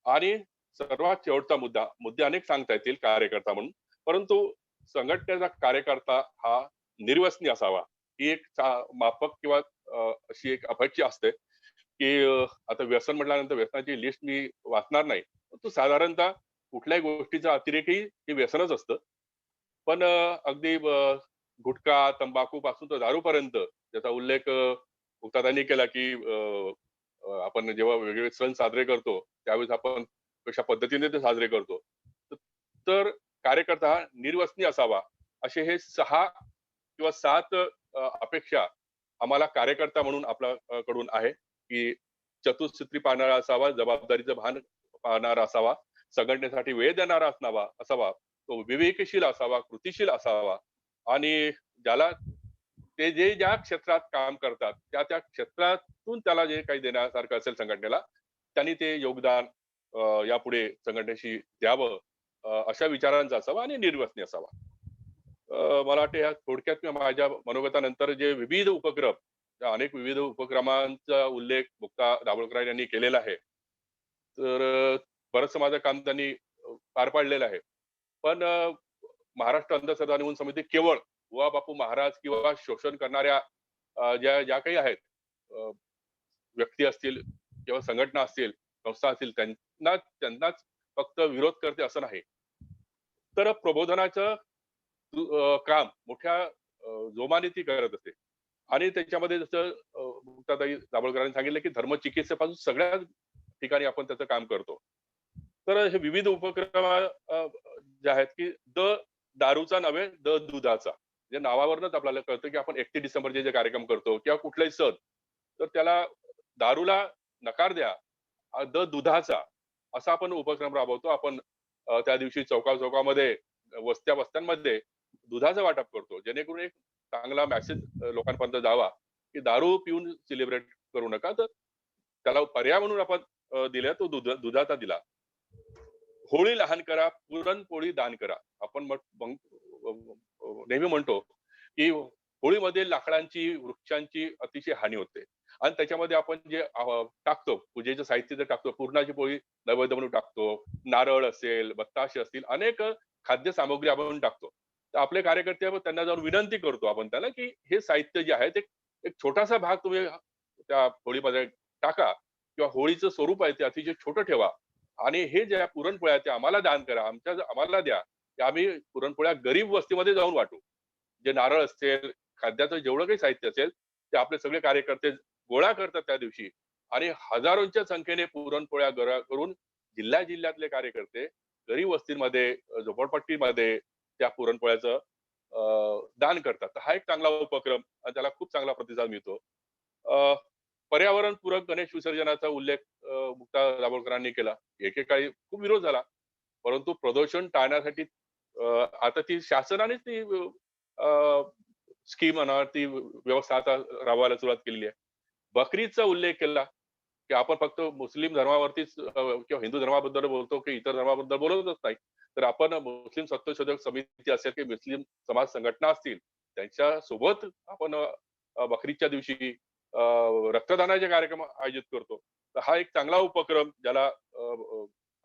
आणि सर्वात शेवटचा मुद्दे अनेक सांगता येतील कार्यकर्ता म्हणून, परंतु संघटनेचा कार्यकर्ता हा निर्व्यसनी असावा ही एक माफक किंवा अशी एक अपेक्षा असते की आता व्यसन म्हटल्यानंतर व्यसनाची लिस्ट मी वाचणार नाही. तो साधारणतः कुठल्याही गोष्टीचा अतिरेकही हे व्यसनच असतं. पण अगदी गुटखा, तंबाखू पासून तर दारूपर्यंत ज्याचा उल्लेख मुक्ताताईंनी केला की आपण जेव्हा वेगवेगळे सण साजरे करतो त्यावेळेस आपण कशा पद्धतीने ते साजरे करतो. तर कार्यकर्ता हा निर्व्यसनी असावा असे हे 6 किंवा 7 अपेक्षा आम्हाला कार्यकर्ता म्हणून आपल्या कडून आहे की चतुःसूत्री पाळणारा असावा, जबाबदारीचं भान पाळणारा असावा, संघटनेसाठी वेळ देणारा असावा, तो विवेकशील असावा, कृतिशील असावा आणि ज्याला ते जे ज्या क्षेत्रात काम करतात त्या क्षेत्रातून त्याला जे काही देण्यासारखं असेल संघटनेला त्यांनी ते योगदान यापुढे संघटनेशी द्यावं अशा विचारांचा असावा आणि निर्व्यसनी असावा. मला वाटतं या थोडक्यात मी माझ्या मनोगतानंतर जे विविध उपक्रम, त्या अनेक विविध उपक्रमांचा उल्लेख मुक्ता दाभोळकर यांनी केलेला आहे. तर बरंचसं माझं काम त्यांनी पार पाडलेलं आहे. पण महाराष्ट्र अंधश्रद्धा निर्मूलन समिती केवळ बुवा बापू महाराज किंवा शोषण करणाऱ्या ज्या ज्या काही आहेत व्यक्ती असतील किंवा संघटना असतील, संस्था असतील त्यांनाच फक्त विरोध करते असं नाही. तर प्रबोधनाचं काम मोठ्या जोमाने ती करत असते आणि त्याच्यामध्ये जसं मुक्ताताई दाभोळकरांनी सांगितलं की धर्मचिकित्सेपासून सगळ्या ठिकाणी आपण त्याचं काम करतो. तर हे विविध उपक्रम जे आहेत की दारूचा नव्हे दुधाचा, म्हणजे नावावरनच आपल्याला कळतं की आपण 31 डिसेंबरचे जे कार्यक्रम करतो किंवा कुठलाही सण तर त्याला दारूला नकार द्या, दुधाचा असा आपण उपक्रम राबवतो. आपण त्या दिवशी चौकामध्ये वस्त्यांमध्ये दुधाचं वाटप करतो जेणेकरून एक चांगला मेसेज लोकांपर्यंत जावा की दारू पिऊन सेलिब्रेट करू नका, तर त्याला पर्याय म्हणून आपण दिला तो दुधाचा दिला. होळी लहान करा, पुरणपोळी दान करा. आपण नेहमी म्हणतो की होळीमध्ये लाकडांची वृक्षांची अतिशय हानी होते आणि त्याच्यामध्ये आपण जे टाकतो पूजेचं साहित्य जे टाकतो, पुरणाची पोळी नैवेद्य म्हणून टाकतो, नारळ असेल, बत्ताशे असतील, अनेक खाद्य सामग्री आपण टाकतो. तर आपले कार्यकर्ते त्यांना जाऊन विनंती करतो आपण त्याला की हे साहित्य जे आहे ते एक छोटासा भाग तुम्ही त्या होळीमध्ये टाका किंवा होळीचं स्वरूप आहे ते अतिशय छोटं ठेवा आणि हे ज्या पुरणपोळ्या त्या आम्हाला दान करा, आम्हाला द्या, की आम्ही पुरणपोळ्या गरीब वस्तीमध्ये जाऊन वाटू. जे नारळ असेल, खाद्याचं जेवढं काही साहित्य असेल ते आपले सगळे कार्यकर्ते गोळा करतात त्या दिवशी आणि हजारोंच्या संख्येने पुरणपोळ्या गोळा करून जिल्ह्यातले कार्यकर्ते गरीब वस्तीमध्ये, झोपडपट्टीमध्ये त्या पुरणपोळ्याचं दान करतात. तर हा एक चांगला उपक्रम आणि त्याला खूप चांगला प्रतिसाद मिळतो. पर्यावरणपूरक गणेश विसर्जनाचा उल्लेख मुक्ता दाभोळकरांनी केला. एकेकाळी खूप विरोध झाला, परंतु प्रदूषण टाळण्यासाठी आता ती शासनानेच ती स्कीम म्हणा, ती व्यवस्था आता राबवायला सुरुवात केलेली आहे. बकरीचा उल्लेख केला की आपण फक्त मुस्लिम धर्मावरतीच किंवा हिंदू धर्माबद्दल बोलतो की इतर धर्माबद्दल बोलतच नाही. तर आपण मुस्लिम सत्यशोधक समिती असेल की मुस्लिम समाज संघटना असतील त्यांच्या सोबत आपण बकरीच्या दिवशी रक्तदानाचे कार्यक्रम आयोजित करतो. तर हा एक चांगला उपक्रम ज्याला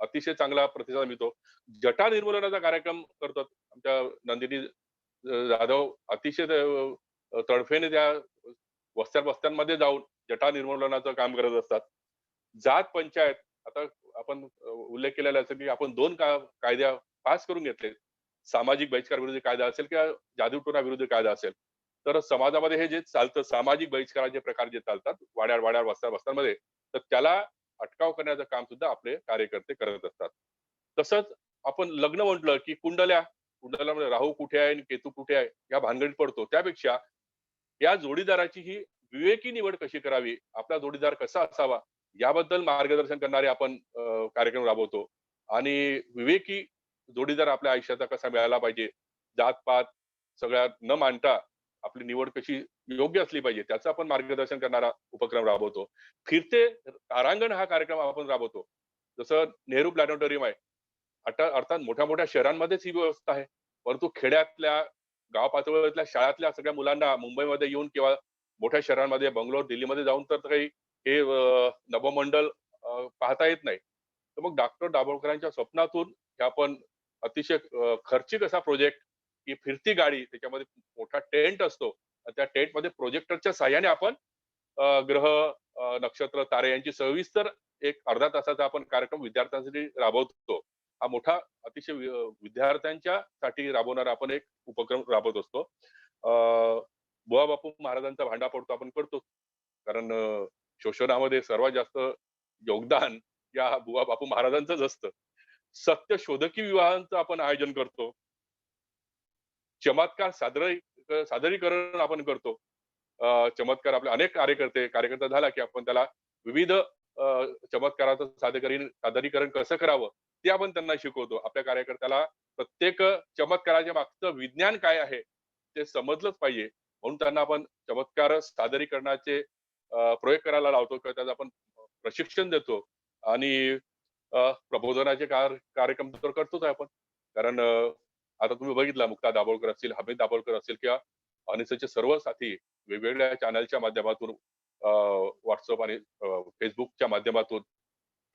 अतिशय चांगला प्रतिसाद मिळतो. जटा निर्मूलनाचा कार्यक्रम करतात आमच्या नंदिनी जाधव, अतिशय तडफेने त्या वस्त्यांमध्ये जाऊन जटा निर्मूलनाचं काम करत असतात. जात पंचायत, आता आपण उल्लेख केलेला असेल की आपण 2 कायदे पास करून घेतले. सामाजिक बहिष्कार विरोधी कायदा असेल किंवा जादूटोणा विरोधी कायदा असेल. तर समाजामध्ये हे जे चालतं सामाजिक बहिष्काराचे प्रकार जे चालतात वाड्या वस्त्यांमध्ये, तर त्याला अटकाव करण्याचं काम सुद्धा आपले कार्यकर्ते करत असतात. तसंच आपण लग्न म्हटलं की कुंडल्यामध्ये राहू कुठे आहे आणि केतू कुठे आहे या भानगडीत पडतो. त्यापेक्षा या जोडीदाराची ही विवेकी निवड कशी करावी, आपला जोडीदार कसा असावा याबद्दल मार्गदर्शन करणारे आपण कार्यक्रम राबवतो आणि विवेकी जोडीदार आपल्या आयुष्याचा कसा मिळाला पाहिजे, जात-पात सगळ्यात न मांडता आपली निवड कशी योग्य असली पाहिजे त्याचं आपण मार्गदर्शन करणारा उपक्रम राबवतो. फिरते तारांगण हा कार्यक्रम आपण राबवतो. जसं नेहरू प्लॅनेटोरियम आहे. अर्थात मोठ्या शहरांमध्येच ही व्यवस्था आहे, परंतु खेड्यातल्या गाव पातळीवरच्या शाळातल्या सगळ्या मुलांना मुंबईमध्ये येऊन किंवा मोठ्या शहरांमध्ये बंगलोर, दिल्लीमध्ये जाऊन तर काही हे नभोमंडल पाहता येत नाही. तर मग डॉक्टर दाभोळकरांच्या स्वप्नातून हे आपण अतिशय खर्चिक असा प्रोजेक्ट की फिरती गाडी, त्याच्यामध्ये मोठा टेंट असतो. त्या टेंटमध्ये प्रोजेक्टरच्या साहाय्याने आपण ग्रह, नक्षत्र, तारे यांची सविस्तर एक अर्धा तासाचा आपण कार्यक्रम विद्यार्थ्यांसाठी राबवतो. हा मोठा अतिशय विद्यार्थ्यांच्या साठी राबवणारा आपण एक उपक्रम राबवत असतो. बुवा बापू महाराजांचा भांडा पडतो आपण करतो. कारण शोषणामध्ये सर्वात जास्त योगदान या बुवा बापू महाराजांचंच असतं. सत्य शोधकी विवाहांचं आपण आयोजन करतो. चमत्कार सादरीकरण आपण करतो. चमत्कार आपले अनेक कार्यकर्ता झाला की आपण त्याला विविध चमत्काराचं सादरीकरण कसं करावं ते आपण त्यांना शिकवतो. आपल्या कार्यकर्त्याला प्रत्येक चमत्काराच्या मागचं विज्ञान काय आहे ते समजलंच पाहिजे, म्हणून त्यांना आपण चमत्कार सादरीकरणाचे प्रयोग करायला लावतो किंवा त्याचं आपण प्रशिक्षण देतो. आणि प्रबोधनाचे कार्यक्रम तर करतोच आहे आपण. कारण आता तुम्ही बघितला मुक्ता दाभोळकर असतील, हमीद दाभोळकर असतील किंवा अनिसचे सर्व साथी वेगवेगळ्या चॅनलच्या माध्यमातून व्हॉट्सअप आणि फेसबुकच्या माध्यमातून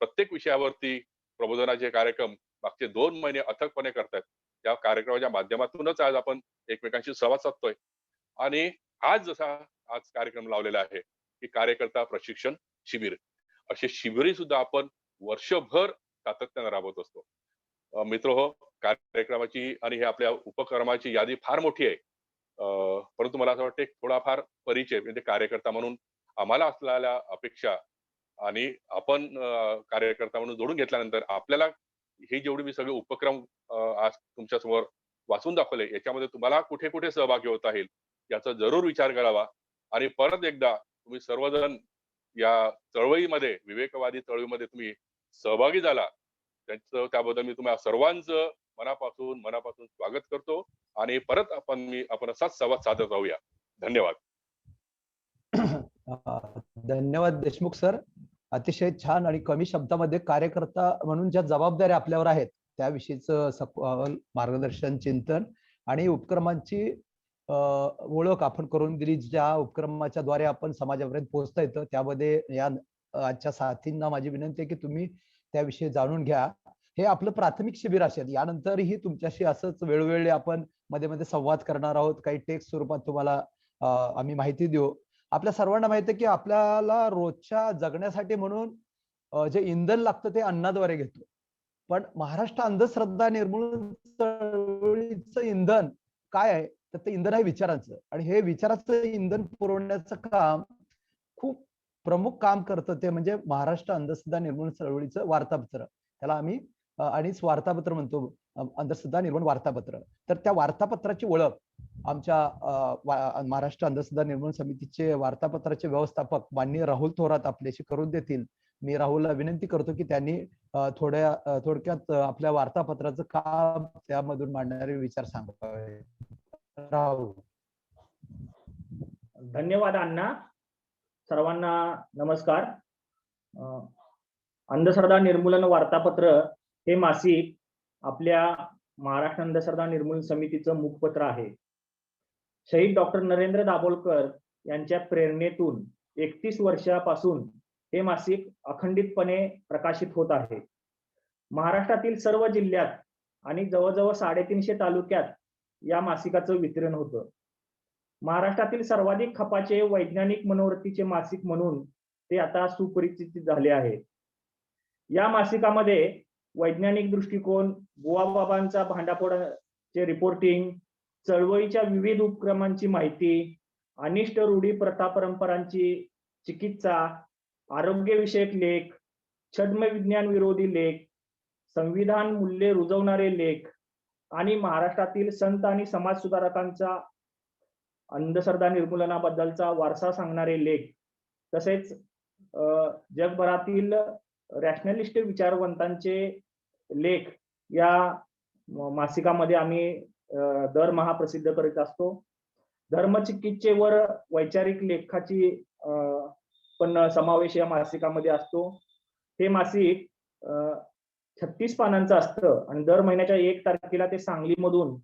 प्रत्येक विषयावरती प्रबोधनाचे कार्यक्रम मागचे 2 महिने अथकपणे करतायत. त्या कार्यक्रमाच्या माध्यमातूनच आज आपण एकमेकांशी संवाद साधतोय. आणि आज कार्यक्रम लावलेला आहे की कार्यकर्ता प्रशिक्षण शिबिर. असे शिबिरी सुद्धा आपण वर्षभर सातत्याने राबवत असतो. मित्र हो, कार्यक्रमाची आणि हे आपल्या उपक्रमाची यादी फार मोठी आहे. परंतु मला असं वाटतं थोडाफार परिचय म्हणजे कार्यकर्ता म्हणून आम्हाला असलेल्या अपेक्षा आणि आपण कार्यकर्ता म्हणून जोडून घेतल्यानंतर आपल्याला हे जेवढे मी सगळे उपक्रम आज तुमच्या समोर वाचून दाखवले याच्यामध्ये तुम्हाला कुठे कुठे सहभागी होता येईल याचा जरूर विचार करावा. आणि परत एकदा तुम्ही सर्वजण या चळवळीमध्ये, विवेकवादी चळवळीमध्ये तुम्ही सहभागी झाला त्याबद्दल मी तुम्हाला सर्वांचं मनापासून स्वागत करतो. आणि परत आपण असाच संवाद साधत राहूया. धन्यवाद. धन्यवाद देशमुख सर. अतिशय छान आणि कमी शब्दामध्ये कार्यकर्ता म्हणून ज्या जबाबदाऱ्या आपल्यावर आहेत त्याविषयीचं सखोल मार्गदर्शन, चिंतन आणि उपक्रमांची ओळख आपण करून दिली. ज्या उपक्रमाच्या द्वारे आपण समाजापर्यंत पोहोचता येतं त्यामध्ये या आजच्या साथींना माझी विनंती आहे की तुम्ही त्याविषयी जाणून घ्या. हे आपलं प्राथमिक शिबिर असेल. यानंतरही तुमच्याशी असंच वेळोवेळी आपण मध्ये मध्ये संवाद करणार आहोत. काही टेक्स्ट स्वरूपात तुम्हाला आम्ही माहिती देऊ. आपल्या सर्वांना माहिती आहे की आपल्याला रोजच्या जगण्यासाठी म्हणून जे इंधन लागतं ते अन्नाद्वारे घेतो. पण महाराष्ट्र अंधश्रद्धा निर्मूलन चळवळीचं इंधन काय आहे तर ते इंधन आहे विचारांचं. आणि हे विचाराचं इंधन पुरवण्याचं काम खूप प्रमुख काम करतं ते म्हणजे महाराष्ट्र अंधश्रद्धा निर्मूलन चळवळीचं वार्तापत्र. त्याला आम्ही आणि वार्तापत्र म्हणतो, अंधश्रद्धा निर्मूलन वार्तापत्र. तर त्या वार्तापत्राची ओळख आमच्या महाराष्ट्र अंधश्रद्धा निर्मूलन समितीचे वार्तापत्राचे व्यवस्थापक माननीय राहुल थोरात आपल्याशी करून देतील. मी राहुलला विनंती करतो की त्यांनी थोडक्यात आपल्या वार्तापत्राचं काम त्यामधून मांडणारे विचार सांगावे. राहुल. धन्यवाद अण्णा. सर्वांना नमस्कार. अंधश्रद्धा निर्मूलन वार्तापत्र हे मासिक आपल्या महाराष्ट्र अंधश्रद्धा निर्मूलन समितीचं मुखपत्र आहे. शहीद डॉक्टर नरेंद्र दाभोळकर यांच्या प्रेरणेतून 31 वर्षापासून हे मासिक अखंडितपणे प्रकाशित होत आहे. महाराष्ट्रातील सर्व जिल्ह्यात आणि जवळजवळ 350 तालुक्यात या मासिकाचं वितरण होतं. महाराष्ट्रातील सर्वाधिक खपाचे वैज्ञानिक मनोवृत्तीचे मासिक म्हणून ते आता सुपरिचित झाले आहे. या मासिकामध्ये वैज्ञानिक दृष्टिकोन, बुवाबाबांचा भांडाफोडाचे रिपोर्टिंग, चळवळीच्या विविध उपक्रमांची माहिती, अनिष्ट रूढी प्रथा परंपरांची चिकित्सा, आरोग्यविषयक लेख, छद्म विज्ञान विरोधी लेख, संविधान मूल्ये रुजवणारे लेख आणि महाराष्ट्रातील संत आणि समाज सुधारकांचा अंधश्रद्धा निर्मूलनाबद्दलचा वारसा सांगणारे लेख, तसेच जगभरातील रॅशनलिस्ट विचारवंतांचे लेख या मासिकामध्ये आम्ही दरमहा प्रसिद्ध करीत असतो. धर्मचिकित्सेवर वैचारिक लेखाची पण समावेश या मासिकामध्ये असतो. हे मासिक 36 पानांचं असतं आणि दर महिन्याच्या 1 तारखेला ते सांगलीमधून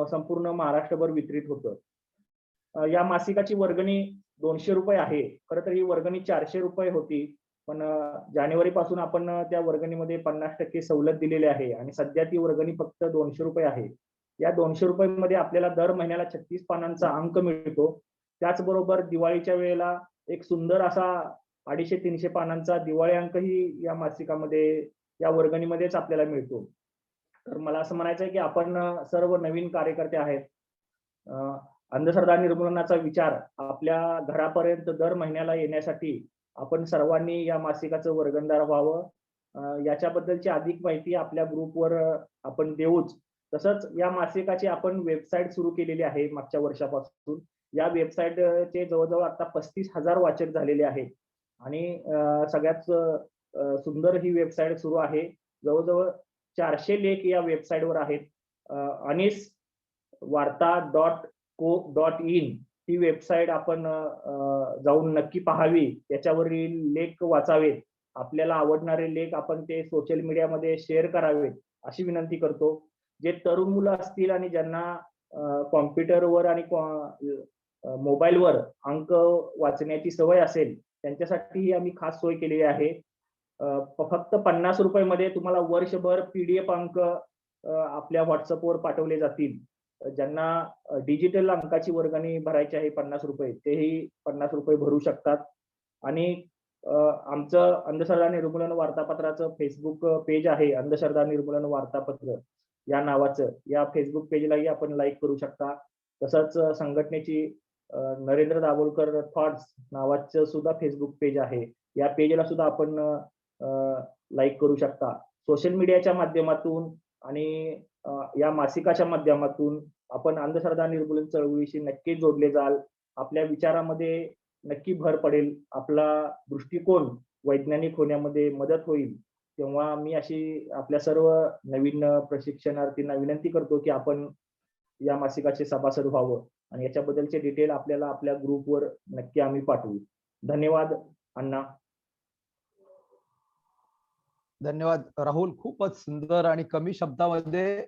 संपूर्ण महाराष्ट्रभर वितरित होतं. या मासिकाची वर्गणी 200 रुपये आहे. खरं तर ही वर्गणी 400 रुपये होती, पण जानेवारी पासून आपण त्या वर्गणीमध्ये 50% सवलत दिलेली आहे आणि सध्या ती वर्गणी फक्त 200 रुपये आहे. या 200 रुपयांमध्ये आपल्याला दर महिन्याला 36 पानांचा अंक मिळतो. त्याचबरोबर दिवाळीच्या वेळेला एक सुंदर असा 250-300 पानांचा दिवाळी अंकही या मासिकामध्ये, या वर्गणीमध्येच आपल्याला मिळतो. तर मला असं म्हणायचं आहे की आपण सर्व नवीन कार्यकर्ते आहेत. अंधश्रद्धा निर्मूलनाचा विचार आपल्या घरापर्यंत दर महिन्याला येण्यासाठी आपण सर्वांनी या मासिकाचं वर्गणदार व्हावं। याच्याबद्दलची अधिक माहिती आपल्या ग्रुपवर आपण देऊच। तसंच या मासिकाची आपण वेबसाईट सुरू केलेली आहे मागच्या वर्षापासून। या वेबसाईटचे जवळजवळ आता 35,000 वाचक झालेले आहेत आणि सगळ्यात सुंदर ही वेबसाईट सुरू आहे। जवळजवळ 400 लेख या वेबसाईटवर आहेत। aniswarta.co.in ही वेबसाईट आपण जाऊन नक्की पाहावी, त्याच्यावरील लेख वाचावेत। आपल्याला आवडणारे लेख आपण ते सोशल मीडियामध्ये शेअर करावेत अशी विनंती करतो। जे तरुण मुलं असतील आणि ज्यांना कॉम्प्युटरवर आणि मोबाईलवर अंक वाचण्याची सवय असेल त्यांच्यासाठी आम्ही खास सोय केलेली आहे। फक्त 50 रुपयामध्ये तुम्हाला वर्षभर PDF अंक आपल्या व्हॉट्सअपवर पाठवले जातील। ज्यांना डिजिटल अंकाची वर्गणी भरायची आहे 50 रुपये, तेही 50 रुपये भरू शकतात। आणि आमचं अंधश्रद्धा निर्मूलन वार्तापत्राचं फेसबुक पेज आहे, अंधश्रद्धा निर्मूलन वार्तापत्र या नावाचं। या फेसबुक पेजलाही आपण लाईक करू शकता। तसंच संघटनेची नरेंद्र दाभोलकर थॉट्स नावाचं सुद्धा फेसबुक पेज आहे, या पेजला सुद्धा आपण लाईक करू शकता। सोशल मीडियाच्या माध्यमातून आणि या मासिकाच्या माध्यमातून आपण अंधश्रद्धा निर्मूलन चळवळीशी नक्की जोडले जाल। आपल्या विचारामध्ये नक्की भर पडेल, आपला दृष्टिकोन वैज्ञानिक होण्यामध्ये मदत होईल। तेव्हा मी अशी आपल्या सर्व नवीन प्रशिक्षणार्थींना विनंती करतो की आपण या मासिकाचे सभासद व्हावं आणि याच्याबद्दलचे डिटेल आपल्याला आपल्या ग्रुपवर नक्की आम्ही पाठवू। धन्यवाद अण्णा। धन्यवाद राहुल, खूपच सुंदर आणि कमी शब्दामध्ये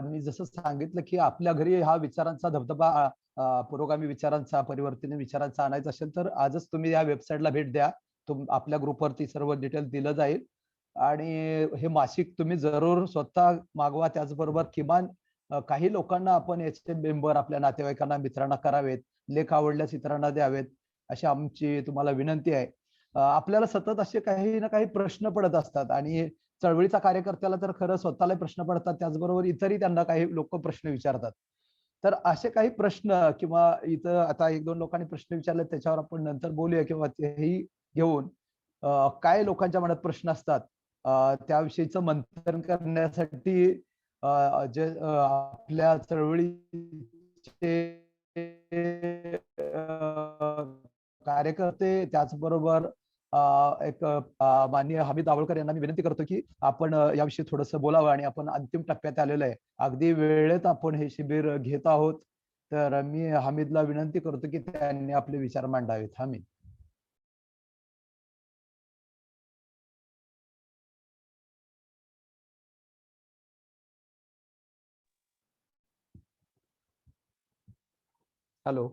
मी जसं सांगितलं की आपल्या घरी हा विचारांचा धबधबा, पुरोगामी विचारांचा, परिवर्तनीय विचारांचा आणायचा असेल तर आजच तुम्ही या वेबसाईटला भेट द्या। आपल्या ग्रुपवरती सर्व डिटेल दिलं जाईल आणि हे मासिक तुम्ही जरूर स्वतः मागवा। त्याचबरोबर किमान काही लोकांना आपण याचे मेंबर आपल्या नातेवाईकांना, मित्रांना करावेत। लेख आवडल्यास इतरांना द्यावेत अशी आमची तुम्हाला विनंती आहे। आपल्याला सतत असे काही ना काही प्रश्न पडत असतात आणि चळवळीचा कार्यकर्त्याला तर खरं स्वतःला प्रश्न पडतात, त्याचबरोबर इतरही त्यांना काही लोक प्रश्न विचारतात। तर असे काही प्रश्न किंवा इथं आता 1-2 लोकांनी प्रश्न विचारले त्याच्यावर आपण नंतर बोलूया किंवा तेही घेऊन काय लोकांच्या मनात प्रश्न असतात त्याविषयीचं मंथन करण्यासाठी जे आपल्या चळवळीचे कार्यकर्ते, त्याचबरोबर एक माननीय हमीद दाभोळकर यांना मी विनंती करतो की आपण याविषयी थोडंसं बोलावं आणि आपण अंतिम टप्प्यात आलेलो आहे, अगदी वेळेत आपण हे शिबिर घेत आहोत। तर मी हमीदला विनंती करतो की त्यांनी आपले विचार मांडावेत। हमीद। हॅलो।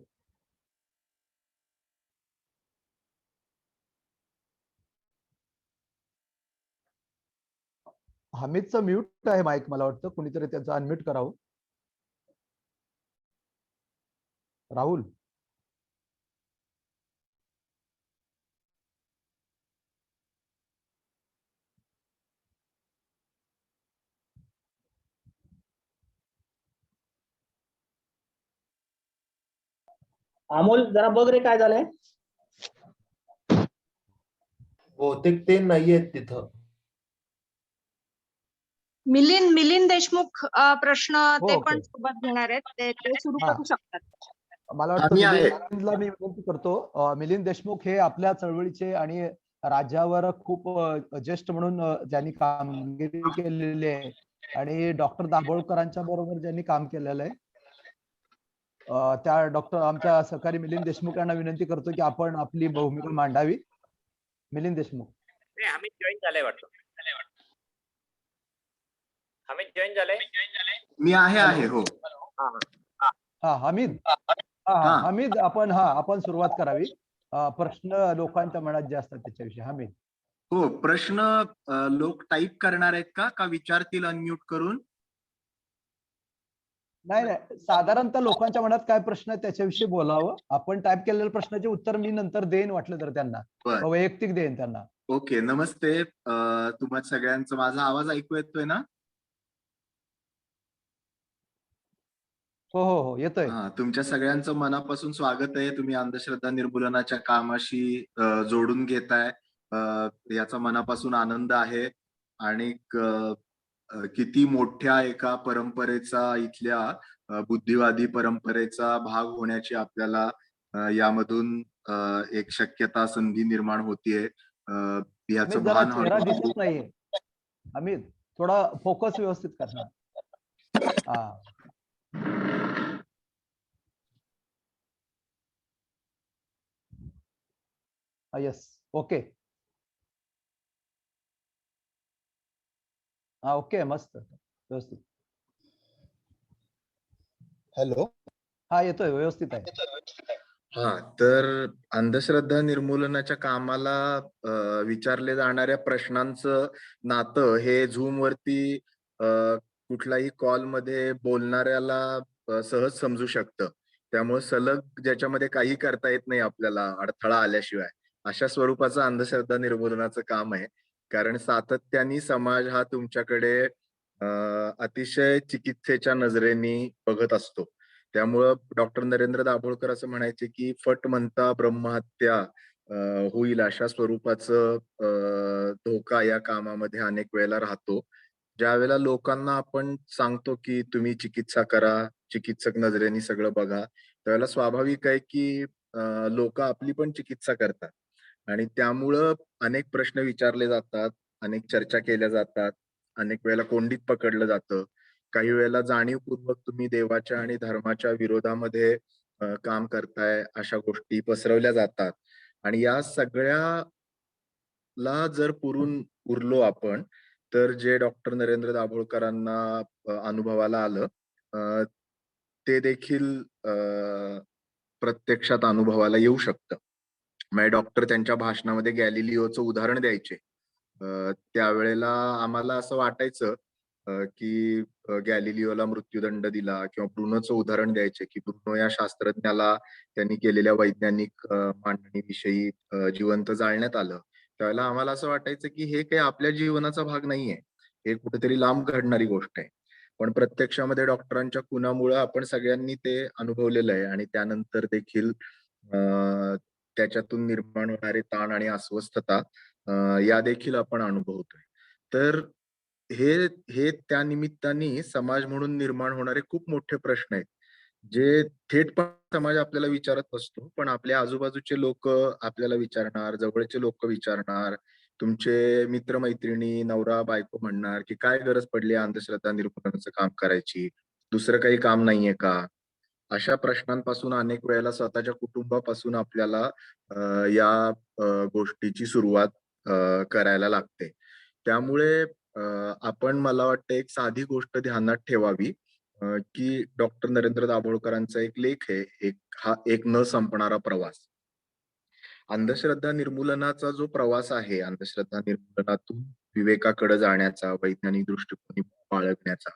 हमीदचं म्यूट आहे माईक, मला वाटतं कुणीतरी त्याचं अनम्यूट करावं। राहुल। अमोल जरा बघ रे काय झालंय। बहुतेक ते नाहीयेत तिथं। मिलिंद देशमुख प्रश्न ते ओके। पण सोबत घेणार आहेत, ते सुरू हा, करू शकतात। मला वाटतं मिलिंदला मी विनंती करतो। मिलिंद देशमुख हे आपल्या चळवळीचे आणि राज्यावर खूप ज्येष्ठ म्हणून ज्यांनी कामगिरी केलेली आहे आणि डॉक्टर दाभोळकरांच्या बरोबर ज्यांनी काम केलेलं आहे, त्या डॉक्टर आमच्या सहकारी मिलिंद देशमुख यांना विनंती करतो की आपण आपली भूमिका मांडावी। मिलिंद देशमुख। हमीद जॉईन झालंय वाटतं। हमीद जॉईन झालंय। मी आहे हो। हा हमीद, हमीद आपण सुरुवात करावी। प्रश्न लोकांच्या मनात जे असतात त्याच्याविषयी। हमीद। हो, प्रश्न लोक टाईप करणार आहेत का विचारतील अनम्यूट करून? नाही, साधारणतः लोकांच्या मनात काय प्रश्न आहेत त्याच्याविषयी बोलावं। आपण टाईप केलेल्या प्रश्नाचे उत्तर मी नंतर देईन, वाटलं तर त्यांना वैयक्तिक देईन त्यांना। ओके, नमस्ते तुम्हा सगळ्यांचं। माझा आवाज ऐकू येतोय ना? हो हो हो येतोय. हा, तुमच्या सगळ्यांचं मनापासून स्वागत आहे. तुम्ही अंधश्रद्धा निर्मूलनाच्या कामाशी जोडून घेताय. याचा मनापासून आनंद आहे. आणि किती मोठ्या एका परंपरेचा, इथल्या बुद्धिवादी परंपरेचा भाग होण्याची आपल्याला यामधून एक शक्यता, संधी निर्माण होतीये. अमित याचं जरा भान चेहरा हळूहळू दिसत नाहीये. अमित थोडा फोकस व्यवस्थित करणार. हा येस ओके. हा ओके मस्त व्यवस्थित. हॅलो. हा येतोय व्यवस्थित आहे. हा, तर अंधश्रद्धा निर्मूलनाच्या कामाला विचारले जाणाऱ्या प्रश्नांचं नातं हे झूम वरती कुठलाही कॉल मध्ये बोलणाऱ्याला सहज समजू शकतं. त्यामुळे सलग ज्याच्यामध्ये काही करता येत नाही आपल्याला अडथळा आल्याशिवाय, अशा स्वरूपाचं अंधश्रद्धा निर्मूलनाचं काम आहे. कारण सातत्याने समाज हा तुमच्याकडे अतिशय चिकित्सेच्या नजरेने बघत असतो. त्यामुळं डॉक्टर नरेंद्र दाभोळकर असं म्हणायचे की फट म्हणता ब्रह्महत्या होईल अशा स्वरूपाचं धोका या कामामध्ये अनेक वेळेला राहतो. ज्या वेळेला लोकांना आपण सांगतो की तुम्ही चिकित्सा करा, चिकित्सक नजरेने सगळं बघा, त्यावेळेला स्वाभाविक आहे की लोक आपली पण चिकित्सा करतात. आणि त्यामुळं अनेक प्रश्न विचारले जातात, अनेक चर्चा केल्या जातात, अनेक वेळेला कोंडीत पकडलं जातं. काही वेळेला जाणीवपूर्वक तुम्ही देवाच्या आणि धर्माच्या विरोधामध्ये काम करताय अशा गोष्टी पसरवल्या जातात. आणि या सगळ्याला जर उरलो आपण, तर जे डॉक्टर नरेंद्र दाभोळकरांना अनुभवाला आलं ते देखील प्रत्यक्षात अनुभवाला येऊ शकतं. म्हणजे डॉक्टर त्यांच्या भाषणामध्ये गॅलिलिओचं उदाहरण द्यायचे. त्यावेळेला आम्हाला असं वाटायचं की गॅलिलिओला मृत्यूदंड दिला, किंवा ब्रुनोचं उदाहरण द्यायचे की ब्रुनो या शास्त्रज्ञाला त्यांनी केलेल्या वैज्ञानिक मांडणीविषयी जिवंत जाळण्यात आलं. त्यावेळेला आम्हाला असं वाटायचं की हे काही आपल्या जीवनाचा भाग नाहीये, हे कुठेतरी लांब घडणारी गोष्ट आहे. पण प्रत्यक्षामध्ये डॉक्टरांच्या खुनामुळे आपण सगळ्यांनी ते अनुभवलेलं आहे. आणि त्यानंतर देखील त्याच्यातून निर्माण होणारे ताण आणि अस्वस्थता या देखील आपण अनुभवतोय. तर हे हे त्या निमित्ताने समाज म्हणून निर्माण होणारे खूप मोठे प्रश्न आहेत, जे थेट पण समाज आपल्याला विचारत नसतो, पण आपल्या आजूबाजूचे लोक आपल्याला विचारणार, जवळचे लोक विचारणार, तुमचे मित्रमैत्रिणी, नवरा बायको म्हणणार की काय गरज पडली अंधश्रद्धा निर्मूलनाचं काम करायची, दुसरं काही काम नाहीये का? अशा प्रश्नांपासून अनेक वेळेला स्वतःच्या कुटुंबापासून आपल्याला या गोष्टीची सुरुवात करायला लागते. त्यामुळे आपण, मला वाटतं, एक साधी गोष्ट ध्यानात ठेवावी की डॉक्टर नरेंद्र दाभोळकरांचा एक लेख आहे, एक न संपणारा प्रवास. अंधश्रद्धा निर्मूलनाचा जो प्रवास आहे, अंधश्रद्धा निर्मूलनातून विवेकाकडे जाण्याचा, वैज्ञानिक दृष्टिकोन बाळगण्याचा,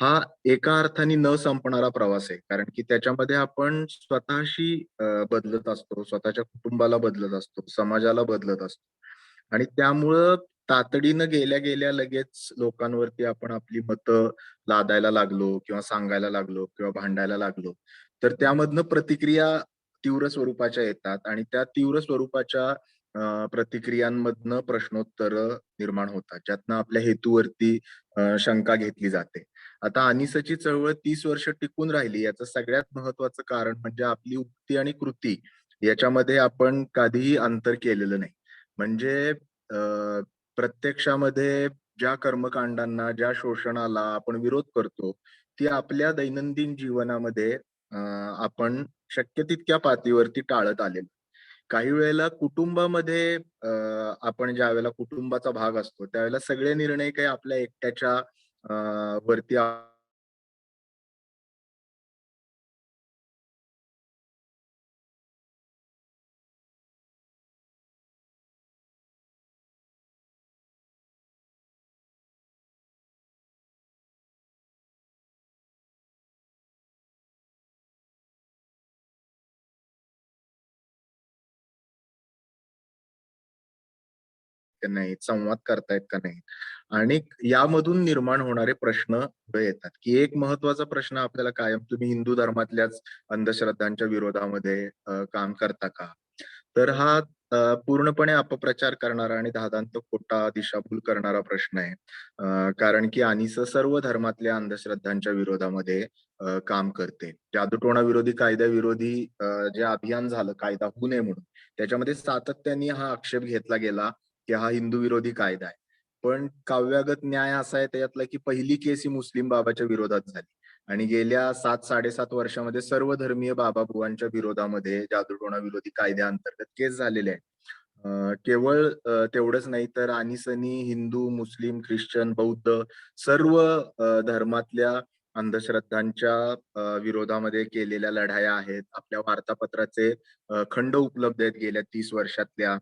हा एका अर्थाने न संपणारा प्रवास आहे. कारण की त्याच्यामध्ये आपण स्वतःशी बदलत असतो, स्वतःच्या कुटुंबाला बदलत असतो, समाजाला बदलत असतो. आणि त्यामुळं तातडीनं गेल्या गेल्या लगेच लोकांवरती आपण आपली मतं लादायला लागलो, किंवा सांगायला लागलो, किंवा भांडायला लागलो, तर त्यामधनं प्रतिक्रिया तीव्र स्वरूपाच्या येतात. आणि त्या तीव्र स्वरूपाच्या प्रतिक्रियांमधनं प्रश्नोत्तर निर्माण होतात, ज्यातनं आपल्या हेतूवरती शंका घेतली जाते. आता अनिसची चळवळ 30 वर्ष टिकून राहिली, याचं सगळ्यात महत्वाचं कारण म्हणजे आपली उक्ती आणि कृती याच्यामध्ये आपण कधीही अंतर केलेलं नाही. म्हणजे प्रत्यक्षामध्ये ज्या कर्मकांडांना, ज्या शोषणाला आपण विरोध करतो, ती आपल्या दैनंदिन जीवनामध्ये आपण शक्य तितक्या पातळीवरती टाळत आलेलो. काही वेळेला कुटुंबामध्ये आपण ज्या वेळेला कुटुंबाचा भाग असतो, त्यावेळेला सगळे निर्णय काही आपल्या एकट्याच्या वरती का नाहीत, संवाद करतायत का नाही, आणि यामधून निर्माण होणारे प्रश्न पुढे येतात. की एक महत्वाचा प्रश्न आपल्याला कायम, तुम्ही हिंदू धर्मातल्याच अंधश्रद्धांच्या विरोधामध्ये काम करता का? तर हा पूर्णपणे अपप्रचार करणारा आणि धादांत खोटा दिशाभूल करणारा प्रश्न आहे. कारण की आनिस सर्व धर्मातल्या अंधश्रद्धांच्या विरोधामध्ये काम करते. जादूटोणा विरोधी कायद्याविरोधी जे अभियान झालं कायदा होऊ नये म्हणून, त्याच्यामध्ये सातत्याने हा आक्षेप घेतला गेला की हा हिंदू विरोधी कायदा आहे. पण काव्यागत न्याय असा आहे त्यातला की पहिली केस ही मुस्लिम बाबाच्या विरोधात झाली आणि गेल्या 7-7.5 वर्षामध्ये सर्व धर्मीय बाबा बुवांच्या विरोधामध्ये जादूटोणा विरोधी कायद्याअंतर्गत केस झालेले आहे. केवळ तेवढंच नाही तर आनिसनी हिंदू, मुस्लिम, ख्रिश्चन, बौद्ध सर्व धर्मातल्या अंधश्रद्धांच्या विरोधामध्ये केलेल्या लढाया आहेत. आपल्या वार्तापत्राचे खंड उपलब्ध आहेत गेल्या 30 वर्षातल्या.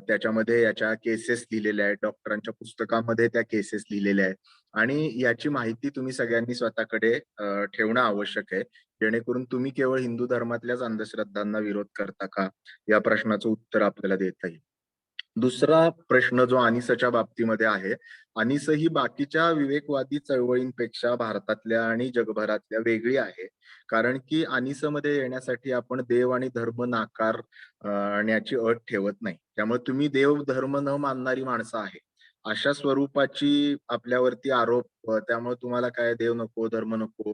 त्याच्यामध्ये याच्या केसेस लिहिलेल्या आहेत. डॉक्टरांच्या पुस्तकामध्ये त्या केसेस लिहिलेल्या आहेत आणि याची माहिती तुम्ही सगळ्यांनी स्वतःकडे ठेवणं आवश्यक आहे. जेणेकरून तुम्ही केवळ हिंदू धर्मातल्याच अंधश्रद्धांना विरोध करता का, या प्रश्नाचं उत्तर आपल्याला देता येईल. दुसरा प्रश्न जो आनिसच्या बाबतीमध्ये आहे, आनिस ही बाकीच्या विवेकवादी चळवळींपेक्षा भारतातल्या आणि जगभरातल्या वेगळी आहे. कारण की आनिसमध्ये येण्यासाठी आपण देव आणि धर्म नाकारण्याची अट ठेवत नाही. त्यामुळे तुम्ही देव धर्म न मानणारी माणसं आहे अशा स्वरूपाची आपल्यावरती आरोप, त्यामुळे तुम्हाला काय देव नको, धर्म नको,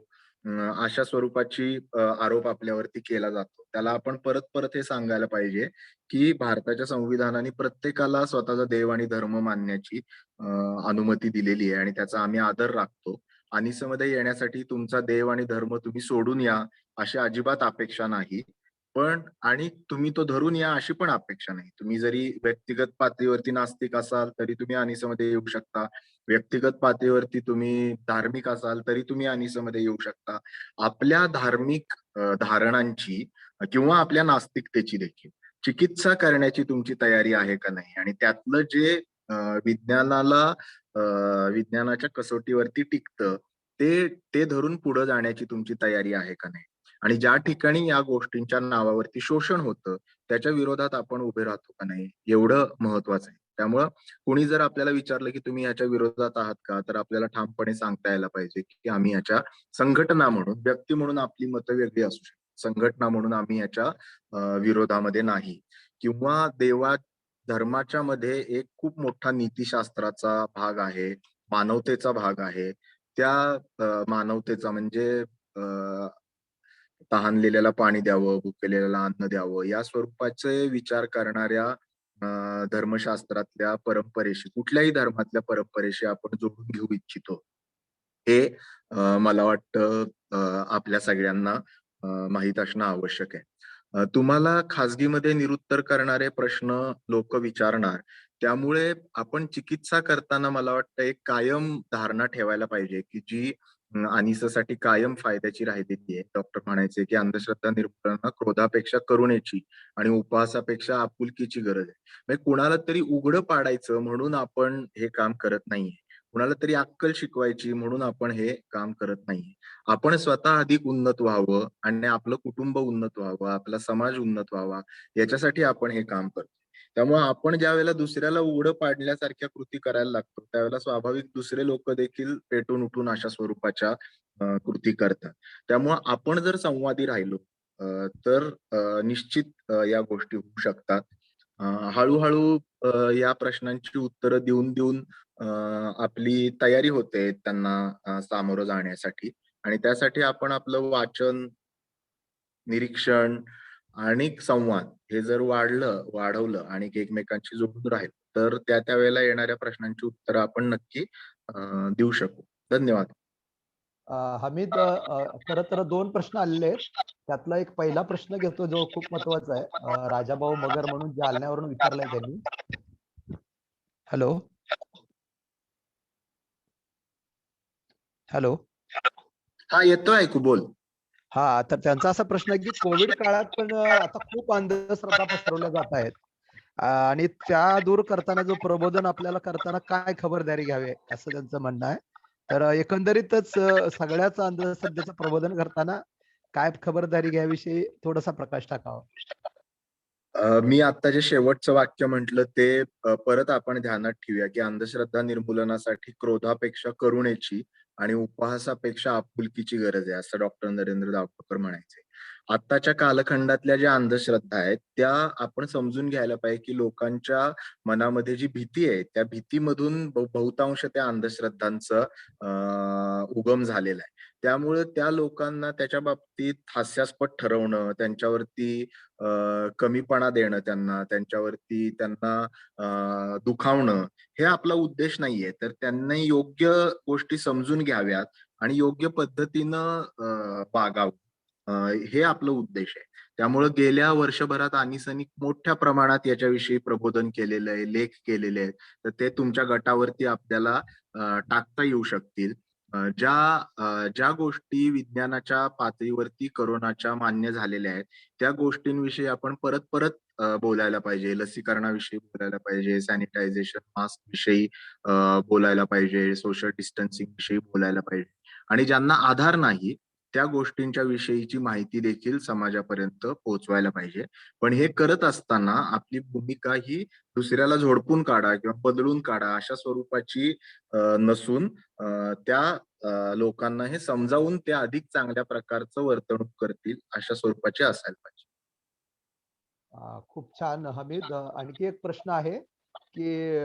अशा स्वरूपाची आरोप आपल्यावरती केला जातो. त्याला आपण परत परत हे सांगायला पाहिजे की भारताच्या संविधानाने प्रत्येकाला स्वतःचा देव आणि धर्म मानण्याची अनुमती दिलेली आहे आणि त्याचा आम्ही आदर राखतो. आनिसमध्ये येण्यासाठी तुमचा देव आणि धर्म तुम्ही सोडून या अशी अजिबात अपेक्षा नाही. पण आणि तुम्ही तो धरून या अशी पण अपेक्षा नाही. तुम्ही जरी व्यक्तिगत पातळीवरती नास्तिक असाल तरी तुम्ही आनिसमध्ये येऊ शकता. व्यक्तिगत पातळीवरती तुम्ही धार्मिक असाल तरी तुम्ही आनिसमध्ये येऊ शकता. आपल्या धार्मिक धारणांची किंवा आपल्या नास्तिकतेची देखील चिकित्सा करण्याची तुमची तयारी आहे का नाही, आणि त्यातलं जे विज्ञानाच्या कसोटीवरती टिकतं ते धरून पुढे जाण्याची तुमची तयारी आहे का नाही, आणि ज्या ठिकाणी या गोष्टींच्या नावावरती शोषण होतं त्याच्या विरोधात आपण उभे राहतो का नाही, एवढं महत्वाचं आहे. त्यामुळं कोणी जर आपल्याला विचारलं की तुम्ही याच्या विरोधात आहात का, तर आपल्याला ठामपणे सांगता यायला पाहिजे की आम्ही याच्या संघटना म्हणून, व्यक्ती म्हणून आपली मतं वेगळी असू शकतात, संघटना म्हणून आम्ही याच्या विरोधामध्ये नाही. किंवा देवा धर्माच्या मध्ये एक खूप मोठा नीतिशास्त्राचा भाग आहे, मानवतेचा भाग आहे. त्या मानवतेचा म्हणजे तहानलेल्याला पाणी द्यावं, भुकेलेल्याला अन्न द्यावं, या स्वरूपाचे विचार करणाऱ्या धर्मशास्त्रातल्या परंपरेशी, कुठल्याही धर्मातल्या परंपरेशी आपण जोडून घेऊ इच्छितो. हे मला वाटतं आपल्या सगळ्यांना माहीत असणं आवश्यक आहे. तुम्हाला खाजगीमध्ये निरुत्तर करणारे प्रश्न लोक विचारणार, त्यामुळे आपण चिकित्सा करताना मला वाटतं एक कायम धारणा ठेवायला पाहिजे की जी आनिससाठी कायम फायद्याची राहिलेली आहे. डॉक्टर म्हणायचे की अंधश्रद्धा निर्मूलनाला क्रोधापेक्षा करुणेची आणि उपवासापेक्षा आपुलकीची गरज आहे. म्हणजे कुणाला तरी उघडं पाडायचं म्हणून आपण हे काम करत नाहीये, कुणाला तरी अक्कल शिकवायची म्हणून आपण हे काम करत नाहीये. आपण स्वतः अधिक उन्नत व्हावं आणि आपलं कुटुंब उन्नत व्हावं, आपला समाज उन्नत व्हावा, याच्यासाठी आपण हे काम करतो. त्यामुळे आपण ज्या वेळेला दुसऱ्याला उघडं पाडल्यासारख्या कृती करायला लागतो त्यावेळेला स्वाभाविक दुसरे लोक देखील पेटून उठून अशा स्वरूपाच्या कृती करतात. त्यामुळे आपण जर संवादी राहिलो तर निश्चित या गोष्टी होऊ शकतात. हळूहळू या प्रश्नांची उत्तरं देऊन देऊन आपली तयारी होते त्यांना सामोरं जाण्यासाठी, आणि त्यासाठी आपण आपलं वाचन, निरीक्षण आणि संवाद हे जर वाढवलं आणि एकमेकांशी जोडून राहील तर त्या वेळेला येणाऱ्या प्रश्नांची उत्तरं आपण नक्की देऊ शकू. धन्यवाद. हमीद, खरं तर 2 प्रश्न आलेले आहेत. त्यातला एक पहिला प्रश्न घेतो जो खूप महत्वाचा आहे. राजाभाऊ मगर म्हणून जालन्यावरून विचारलाय त्यांनी. हॅलो हॅलो हा, येतोय ऐकू, बोल. हा, तर त्यांचा असा प्रश्न आहे की कोविड काळात पण आता खूप अंधश्रद्धा पसरवल्या जात आहेत आणि त्या दूर करताना जो प्रबोधन आपल्याला करताना काय खबरदारी घ्यावी असं त्यांचं म्हणणं आहे. तर एकंदरीतच सगळ्याच अंधश्रद्धेचं प्रबोधन करताना काय खबरदारी घ्याविषयी थोडासा प्रकाश टाकावा. मी आता जे शेवटचं वाक्य म्हटलं ते परत आपण ध्यानात ठेवूया की अंधश्रद्धा निर्मूलनासाठी क्रोधापेक्षा करुणेची आणि उपहासापेक्षा आपुलकीची गरज आहे, असं डॉक्टर नरेंद्र दाभोळकर म्हणायचे. आत्ताच्या कालखंडातल्या ज्या अंधश्रद्धा आहेत त्या आपण समजून घ्यायला पाहिजे की लोकांच्या मनामध्ये जी भीती आहे त्या भीतीमधून बहुतांश त्या अंधश्रद्धांचं उगम झालेला आहे. त्यामुळे त्या लोकांना त्याच्या बाबतीत हास्यास्पद ठरवणं, त्यांच्यावरती कमीपणा देणं, त्यांच्यावरती त्यांना दुखावणं हे आपला उद्देश नाहीये. तर त्यांना योग्य गोष्टी समजून घ्याव्यात आणि योग्य पद्धतीनं वागावं, हे आपलं उद्देश आहे. त्यामुळे गेल्या वर्षभरात अनिसनी मोठ्या प्रमाणात याच्याविषयी प्रबोधन केलेलं आहे, लेख केलेले आहेत. तर ते तुमच्या गटावरती आपल्याला टाकता येऊ शकतील. ज्या गोष्टी विज्ञानाच्या पातळीवरती कोरोनाच्या मान्य झालेल्या आहेत त्या गोष्टींविषयी आपण परत परत बोलायला पाहिजे. लसीकरणाविषयी बोलायला पाहिजे, सॅनिटायझेशन, मास्क विषयी बोलायला पाहिजे, सोशल डिस्टन्सिंग विषयी बोलायला पाहिजे. आणि ज्यांना आधार नाही त्या गोष्टींच्या विषयीची माहिती देखील समाजापर्यंत पोहोचवायला पाहिजे. पण हे करत असताना आपली भूमिका ही दुसऱ्याला झोडपून काढा किंवा बदलून काढा अशा स्वरूपाची नसून त्या लोकांना हे समजावून ते अधिक चांगल्या प्रकारचं वर्तणूक करतील अशा स्वरूपाचे असायला पाहिजे. खूप छान हमीद. आणखी एक प्रश्न आहे की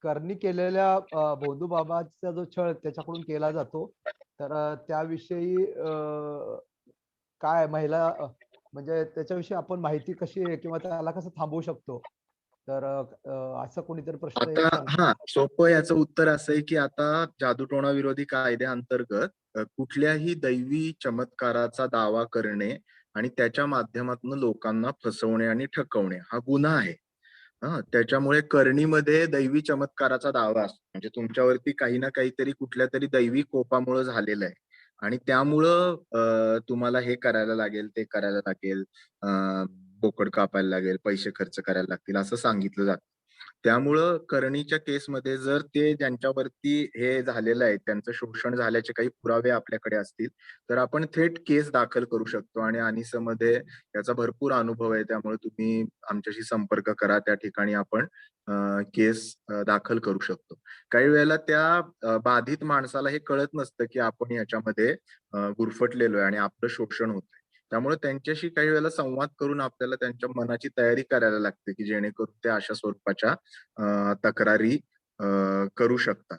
करणी केलेल्या भोंदू बाबाचा जो छळ त्याच्याकडून केला जातो तर त्याविषयी काय महिला म्हणजे त्याच्याविषयी आपण माहिती कशी आहे किंवा त्याला कसं थांबवू शकतो? तर असं कोणीतरी प्रश्न एक आता सोपं याचं उत्तर असं आहे की आता जादूटोणा विरोधी कायद्याअंतर्गत कुठल्याही दैवी चमत्काराचा दावा करणे आणि त्याच्या माध्यमातून लोकांना फसवणे आणि ठकवणे हा गुन्हा आहे. त्याच्यामुळे करणीमध्ये दैवी चमत्काराचा दावा असतो म्हणजे तुमच्यावरती काही ना काहीतरी कुठल्या तरी दैवी कोपामुळे झालेलं आहे आणि त्यामुळं तुम्हाला हे करायला लागेल, ते करायला लागेल, बोकड कापायला लागेल, पैसे खर्च करायला लागतील असं सांगितलं जातं. त्यामुळं करणीच्या केसमध्ये जर ते ज्यांच्यावरती हे झालेलं आहे त्यांचं शोषण झाल्याचे काही पुरावे आपल्याकडे असतील तर आपण थेट केस दाखल करू शकतो आणि अनिसमध्ये याचा भरपूर अनुभव आहे. त्यामुळे तुम्ही आमच्याशी संपर्क करा, त्या ठिकाणी आपण केस दाखल करू शकतो. काही वेळेला त्या बाधित माणसाला हे कळत नसतं की आपण याच्यामध्ये गुरफटलेलो आहे आणि आपलं शोषण होतंय. त्यामुळे त्यांच्याशी काही वेळेला संवाद करून आपल्याला त्यांच्या मनाची तयारी करायला लागते की जेणेकरून ते अशा स्वरूपाच्या तक्रारी करू शकतात.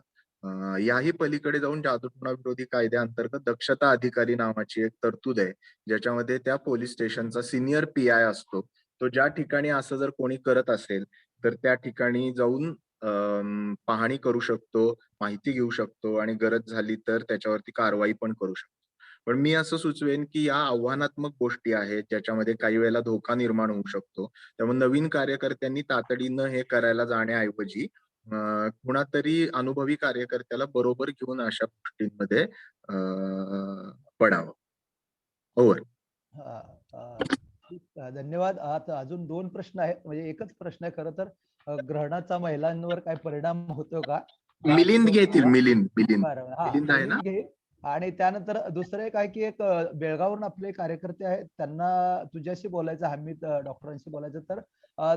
याही पलीकडे जाऊन जादूटोणा विरोधी कायद्याअंतर्गत दक्षता अधिकारी नावाची एक तरतूद आहे ज्याच्यामध्ये त्या पोलीस स्टेशनचा सिनियर PI असतो. तो ज्या ठिकाणी असं जर कोणी करत असेल तर त्या ठिकाणी जाऊन पाहणी करू शकतो, माहिती घेऊ शकतो आणि गरज झाली तर त्याच्यावरती कारवाई पण करू शकतो. पण मी असं सुचवेन की या आव्हानात्मक गोष्टी आहेत ज्याच्यामध्ये काही वेळेला धोका निर्माण होऊ शकतो. त्यामुळे नवीन कार्यकर्त्यांनी तातडीनं हे करायला जाण्याऐवजी कुणातरी अनुभवी कार्यकर्त्याला बरोबर घेऊन अशा गोष्टींमध्ये पडावं. ओव्हर. धन्यवाद. आता अजून 2 प्रश्न आहेत म्हणजे एकच प्रश्न आहे खरं तर ग्रहणाचा महिलांवर काय परिणाम होतो का? मिलिंद घेतील, मिलिंद बरं, हा मिलिंद आहे ना? मिलिंद घे. आणि त्यानंतर दुसरं एक आहे की एक बेळगाववरून आपले कार्यकर्ते आहेत त्यांना तुझ्याशी बोलायचं, हमीद डॉक्टरांशी बोलायचं तर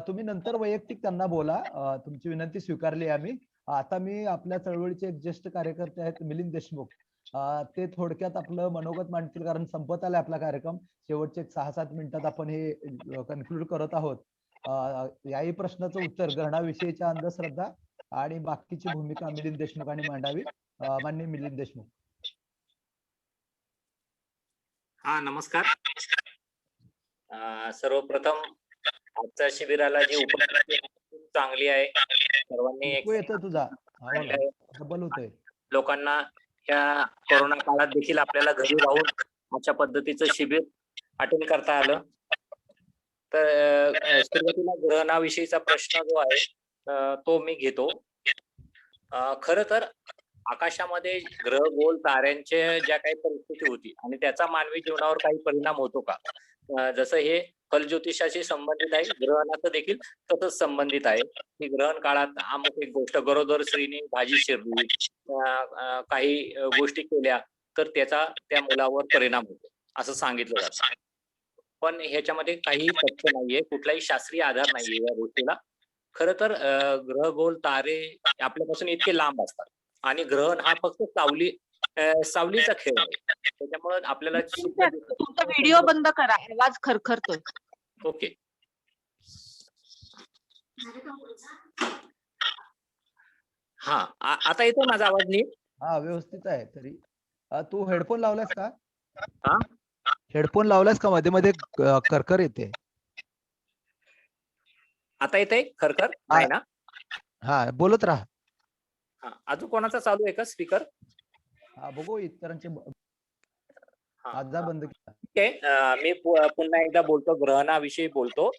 तुम्ही नंतर वैयक्तिक त्यांना बोला. तुमची विनंती स्वीकारली आहे आम्ही. आता मी आपल्या चळवळीचे एक ज्येष्ठ कार्यकर्ते आहेत मिलिंद देशमुख, ते थोडक्यात आपलं मनोगत मांडतील कारण संपत आलाय आपला कार्यक्रम. शेवटचे 6-7 मिनिटात आपण हे कन्क्लूड करत आहोत. याही प्रश्नाचं उत्तर ग्रहणाविषयीच्या अंधश्रद्धा आणि बाकीची भूमिका मिलिंद देशमुखांनी मांडावी. माननीय मिलिंद देशमुख. हा नमस्कार. सर्वप्रथम आजच्या शिबिराला जी उपस्थिती खूप चांगली आहे. सर्वांनी येतो तुझा डबल होतोय. लोकांना या कोरोना काळात देखील आपल्याला घरी राहून अशा पद्धतीचं शिबिर अटेंड करता आलं. तर सुरुवातीला ग्रहणाविषयीचा प्रश्न जो आहे तो मी घेतो. खरं तर आकाशामध्ये ग्रह गोल ताऱ्यांचे ज्या काही परिस्थिती होती आणि त्याचा मानवी जीवनावर काही परिणाम होतो का? जसं हे फलज्योतिषाशी संबंधित आहे, ग्रहणाचं देखील तसंच संबंधित आहे की ग्रहण काळात अमुक एक गोष्ट गरोदर स्त्रीने भाजी शिरली, काही गोष्टी केल्या तर त्याचा त्या मुलावर परिणाम होतो असं सांगितलं जातं. पण ह्याच्यामध्ये काही तथ्य नाहीये, कुठलाही शास्त्रीय आधार नाहीये या गोष्टीला. खरं तर ग्रह गोल तारे आपल्यापासून इतके लांब असतात आणि ग्रहण हा फक्त सावलीचा खेळ आहे. त्याच्यामुळे आपल्याला तुमचा व्हिडिओ बंद करा, आवाज खरखरतोय. ओके. हा, आता येतो माझा आवाज नीट? हा, व्यवस्थित आहे. तरी तू हेडफोन लावलास का? हा, हेडफोन लावलास का? मध्ये मध्ये करकर येते. आता येते खरखर नाही ना? हा, बोलत राहा. हा, अजून कोणाचा चालू आहे का स्पीकर? हा, बघू इतरांचे. हा, माझा बंद केला. ठीक आहे. मी पुन्हा एकदा बोलतो, ग्रहणाविषयी बोलतो.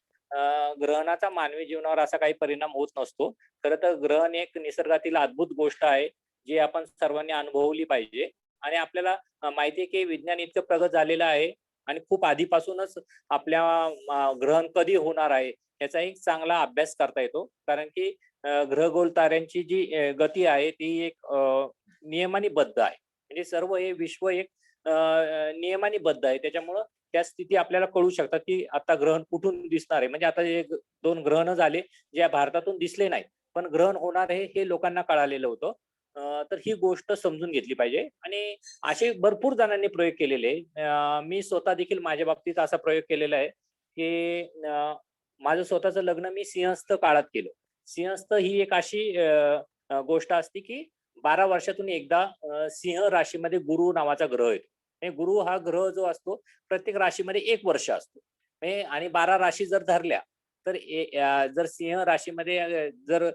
ग्रहणाचा मानवी जीवनावर असा काही परिणाम होत नसतो. खरं तर ग्रहण एक निसर्गातील अद्भुत गोष्ट आहे, जी आपण सर्वांनी अनुभवली पाहिजे. आणि आपल्याला माहिती आहे की विज्ञान इतकं प्रगत झालेलं आहे आणि खूप आधीपासूनच आपल्या ग्रहण कधी होणार आहे याचा एक चांगला अभ्यास करता येतो. कारण की ग्रहगोल ताऱ्यांची जी गती आहे ती एक नियमानुबद्ध आहे. म्हणजे सर्व हे विश्व एक नियमानुबद्ध आहे. त्याच्यामुळं त्या स्थिती आपल्याला कळू शकतात की आता ग्रहण कुठून दिसणार आहे. म्हणजे आता हे 2 ग्रहण झाले जे भारतातून दिसले नाही, पण ग्रहण होणार आहे हे लोकांना कळालेलं होतं. तर ही गोष्ट समजून घेतली पाहिजे. आणि असे भरपूर जणांनी प्रयोग केलेले. मी स्वतः देखील माझ्या बाबतीत असा प्रयोग केलेला आहे की माझं स्वतःचं लग्न मी सिंहस्थ काळात केलं. सिंहस्थ ही एक अशी गोष्ट असते की 12 वर्षातून एकदा सिंह राशीमध्ये गुरु नावाचा ग्रह येतो. गुरु हा ग्रह जो असतो प्रत्येक राशीमध्ये 1 वर्ष असतो. आणि 12 राशी जर धरल्या तर जर सिंह राशीमध्ये जर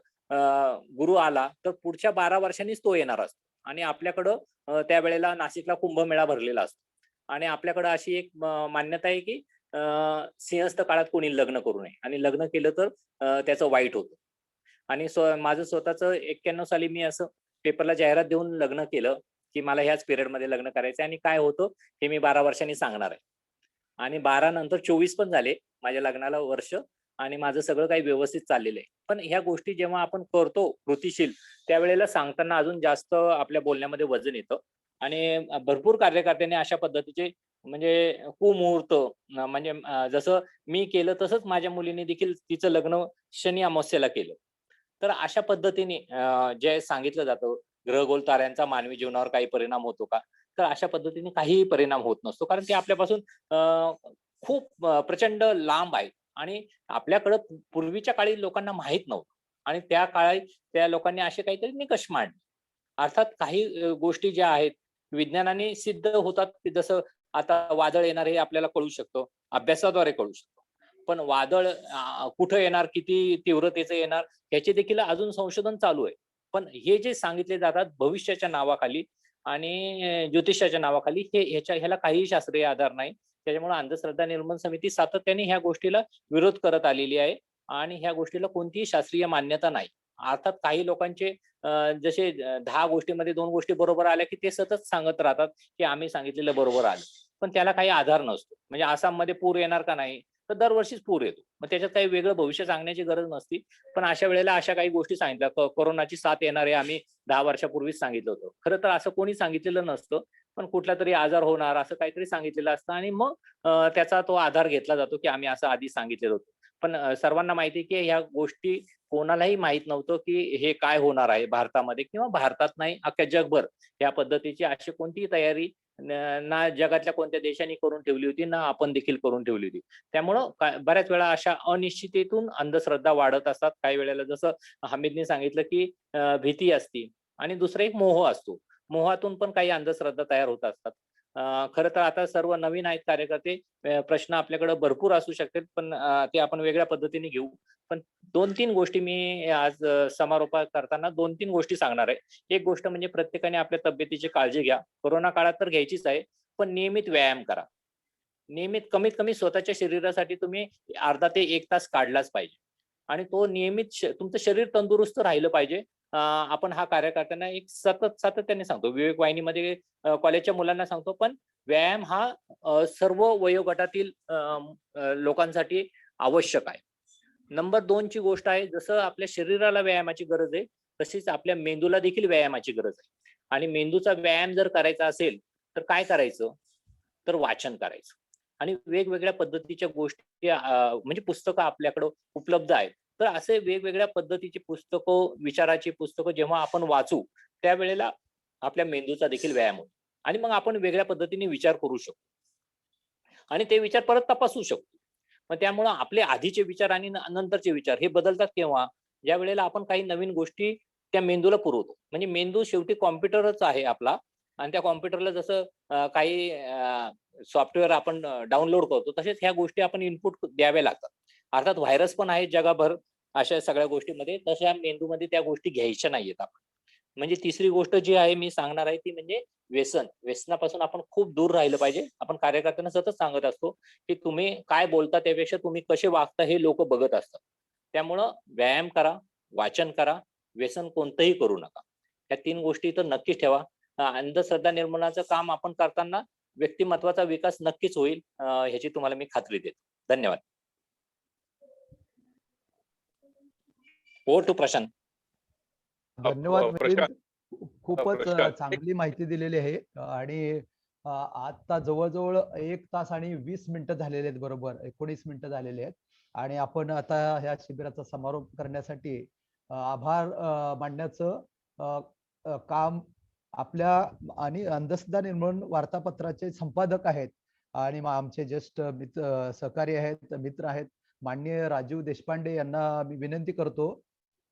गुरु आला तर पुढच्या 12 वर्षांनीच तो येणार असतो. आणि आपल्याकडं त्यावेळेला नाशिकला कुंभमेळा भरलेला असतो. आणि आपल्याकडं अशी एक मान्यता आहे की सिंहस्थ काळात कोणी लग्न करू नये, आणि लग्न केलं तर त्याचं वाईट होतं. आणि माझं स्वतःचं 91 साली मी असं पेपरला जाहिरात देऊन लग्न केलं की मला ह्याच पिरियडमध्ये लग्न करायचं. आणि काय होतं हे मी 12 वर्षांनी सांगणार आहे. आणि 12 नंतर 24 पण झाले माझ्या लग्नाला वर्ष, आणि माझं सगळं काही व्यवस्थित चाललेलं आहे. पण ह्या गोष्टी जेव्हा आपण करतो कृतीशील, त्यावेळेला सांगताना अजून जास्त आपल्या बोलण्यामध्ये वजन येतं. आणि भरपूर कार्यकर्त्यांनी अशा पद्धतीचे म्हणजे कुमुहूर्त, म्हणजे जसं मी केलं तसंच माझ्या मुलीने देखील तिचं लग्न शनी अमावस्येला केलं. तर अशा पद्धतीने जे सांगितलं जातं ग्रहगोल ताऱ्यांचा मानवी जीवनावर काही परिणाम होतो का, तर अशा पद्धतीने काहीही परिणाम होत नसतो. कारण ते आपल्यापासून खूप प्रचंड लांब आहे. आणि आपल्याकडं पूर्वीच्या काळी लोकांना माहित नव्हतं, आणि त्या काळी त्या लोकांनी असे काहीतरी निकष मांडले. अर्थात काही गोष्टी ज्या आहेत विज्ञानाने सिद्ध होतात, की जसं आता वादळ येणार हे आपल्याला कळू शकतं, अभ्यासाद्वारे कळू शकतो. पण वादळ कुठं येणार, किती तीव्रतेचं येणार, ह्याचे देखील अजून संशोधन चालू आहे. पण हे जे सांगितले जातात भविष्याच्या नावाखाली आणि ज्योतिषाच्या नावाखाली, ह्याला काहीही शास्त्रीय आधार नाही. त्याच्यामुळे अंधश्रद्धा निर्मूलन समिती सातत्याने ह्या गोष्टीला विरोध करत आलेली आहे. आणि ह्या गोष्टीला कोणतीही शास्त्रीय मान्यता नाही. अर्थात काही लोकांचे जसे 10 गोष्टीमध्ये 2 गोष्टी बरोबर आल्या की ते सतत सांगत राहतात की आम्ही सांगितलेलं बरोबर आलं, पण त्याला काही आधार नसतो. म्हणजे आसाममध्ये पूर येणार का नाही, तर दरवर्षीच पूर येतो. मग त्याच्यात काही वेगळं भविष्य सांगण्याची गरज नसती. पण अशा वेळेला अशा काही गोष्टी सांगितल्या, कोरोनाची साथ येणार आहे आम्ही 10 वर्षापूर्वीच सांगितलं होतं. खरं तर असं कोणी सांगितलेलं नसतं, पण कुठला तरी आजार होणार असं काहीतरी सांगितलेलं असतं, आणि मग त्याचा तो आधार घेतला जातो की आम्ही असं आधी सांगितलेलं होतं. पण सर्वांना माहिती की ह्या गोष्टी कोणालाही माहित नव्हतं की हे काय होणार आहे भारतामध्ये, किंवा भारतात नाही अख्ख्या जगभर या पद्धतीची अशी कोणतीही तयारी ना जगातल्या कोणत्या देशांनी करून ठेवली होती, ना आपण देखील करून ठेवली होती. त्यामुळं बऱ्याच वेळा अशा अनिश्चिततेतून अंधश्रद्धा वाढत असतात. काही वेळेला जसं हमीदने सांगितलं की भीती असते, आणि दुसरा एक मोह असतो. मोहातून पण काही अंधश्रद्धा तयार होत असतात. खरं तर आता सर्व नवीन आहेत कार्यकर्ते, प्रश्न आपल्याकडे भरपूर असू शकतात, पण ते आपण वेगळ्या पद्धतीने घेऊ. पण 2-3 गोष्टी मी आज समारोप करताना 2-3 गोष्टी सांगणार आहे. एक गोष्ट म्हणजे प्रत्येकाने आपल्या तब्येतीची काळजी घ्या. कोरोना काळात तर घ्यायचीच आहे, पण नियमित व्यायाम करा. नियमित कमीत कमी स्वतःच्या शरीरासाठी तुम्ही अर्धा ते 1 तास काढलाच पाहिजे. आणि तो नियमित तुमचं शरीर तंदुरुस्त राहिलं पाहिजे. आपण हा कार्यकर्त्यांना एक सातत्याने सांगतो. विवेक वाहिनीमध्ये कॉलेजच्या मुलांना सांगतो, पण व्यायाम हा सर्व वयोगटातील लोकांसाठी आवश्यक आहे. नंबर 2 ची गोष्ट आहे, जसं आपल्या शरीराला व्यायामाची गरज आहे, तशीच आपल्या मेंदूला देखील व्यायामाची गरज आहे. आणि मेंदूचा व्यायाम जर करायचा असेल तर काय करायचं, तर वाचन करायचं. आणि वेगवेगळ्या पद्धतीच्या गोष्टी म्हणजे पुस्तकं आपल्याकडं उपलब्ध आहेत. तर असे वेगवेगळ्या पद्धतीची पुस्तकं, विचाराची पुस्तकं जेव्हा आपण वाचू त्यावेळेला आपल्या मेंदूचा देखील व्यायाम होतो आणि मग आपण वेगळ्या पद्धतीने विचार करू शकतो आणि ते विचार परत तपासू शकतो. मग त्यामुळं आपले आधीचे विचार आणि नंतरचे विचार हे बदलतात केव्हा? ज्या वेळेला आपण काही नवीन गोष्टी त्या मेंदूला पुरवतो. म्हणजे मेंदू शेवटी कॉम्प्युटरच आहे आपला आणि त्या कॉम्प्युटरला जसं काही सॉफ्टवेअर आपण डाउनलोड करतो तसेच ह्या गोष्टी आपण इनपुट द्याव्या लागतात. अर्थात व्हायरस पण आहेत जगाभर अशा सगळ्या गोष्टीमध्ये, तशा मेंदूमध्ये त्या गोष्टी घ्यायच्या नाहीयेत आपण. म्हणजे तिसरी गोष्ट जी आहे मी सांगणार आहे ती म्हणजे व्यसन. व्यसनापासून आपण खूप दूर राहिलं पाहिजे. आपण कार्यकर्त्यांना सतत सांगत असतो की तुम्ही काय बोलता त्यापेक्षा तुम्ही कसे वागता हे लोक बघत असतात. त्यामुळं व्यायाम करा, वाचन करा, व्यसन कोणतंही करू नका. या 3 गोष्टी तर नक्कीच ठेवा. अंधश्रद्धा निर्मूलनाचं काम आपण करताना व्यक्तिमत्वाचा विकास नक्कीच होईल, ह्याची तुम्हाला मी खात्री देतो. धन्यवाद. Over to Prashant. धन्यवाद मिलिंद. खूपच प्रशांत, चांगली माहिती दिलेली आहे आणि आता जवळजवळ 1 तास आणि 20 मिनिटं झालेले आहेत, बरोबर 19 मिनिटं झालेले आहेत आणि आपण आता ह्या शिबिराचा समारोप करण्यासाठी आभार मांडण्याचं काम आपल्या आणि अंधश्रद्धा निर्मूलन वार्तापत्राचे संपादक आहेत आणि आमचे ज्येष्ठ मित्र सहकारी आहेत, मित्र आहेत, माननीय राजीव देशपांडे यांना मी विनंती करतो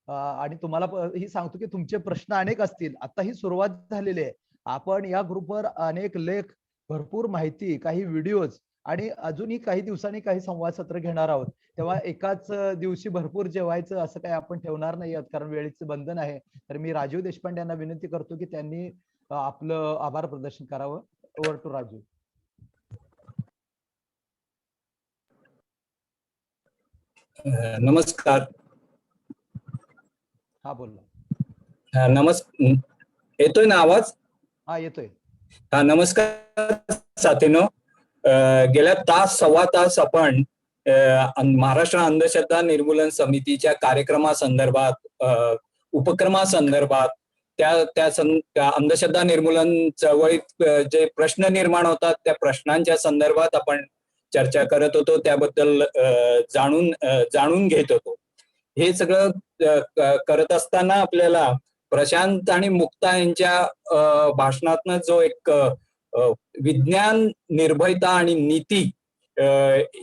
आणि तुम्हाला ही सांगतो की तुमचे प्रश्न अनेक असतील. आता ही सुरुवात झालेली आहे. आपण या ग्रुपवर अनेक लेख, भरपूर माहिती, काही व्हिडिओज आणि अजूनही काही दिवसांनी काही संवाद सत्र घेणार आहोत. तेव्हा एकाच दिवशी भरपूर जेवायचं असं काही आपण ठेवणार नाही आहोत कारण वेळेचं बंधन आहे. तर मी राजीव देशपांडे यांना विनंती करतो की त्यांनी आपलं आभार प्रदर्शन करावं. Over to Raju. नमस्कार. हा बोला. येतोय ना आवाज? हा येतोय. हा नमस्कार साथीनो. गेल्या सव्वा तास आपण महाराष्ट्र अंधश्रद्धा निर्मूलन समितीच्या कार्यक्रमासंदर्भात, उपक्रमासंदर्भात, त्या अंधश्रद्धा निर्मूलन चळवळीत जे प्रश्न निर्माण होतात त्या प्रश्नांच्या संदर्भात आपण चर्चा करत होतो, त्याबद्दल जाणून घेत होतो. हे सगळं करत असताना आपल्याला प्रशांत आणि मुक्ता यांच्या भाषणातनं जो एक विज्ञान, निर्भयता आणि नीती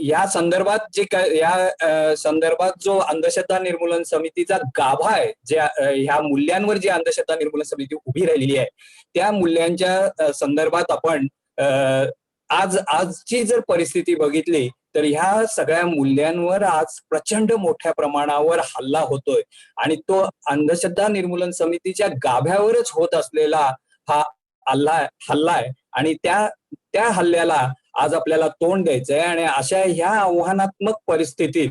या संदर्भात या संदर्भात जो अंधश्रद्धा निर्मूलन समितीचा गाभा आहे, ज्या ह्या मूल्यांवर जी अंधश्रद्धा निर्मूलन समिती उभी राहिलेली आहे त्या मूल्यांच्या संदर्भात आपण आजची जर परिस्थिती बघितली तर ह्या सगळ्या मूल्यांवर आज प्रचंड मोठ्या प्रमाणावर हल्ला होतोय आणि तो अंधश्रद्धा निर्मूलन समितीच्या गाभ्यावरच होत असलेला हा हल्ला आहे आणि त्या हल्ल्याला आज आपल्याला तोंड द्यायचंय. आणि अशा ह्या आव्हानात्मक परिस्थितीत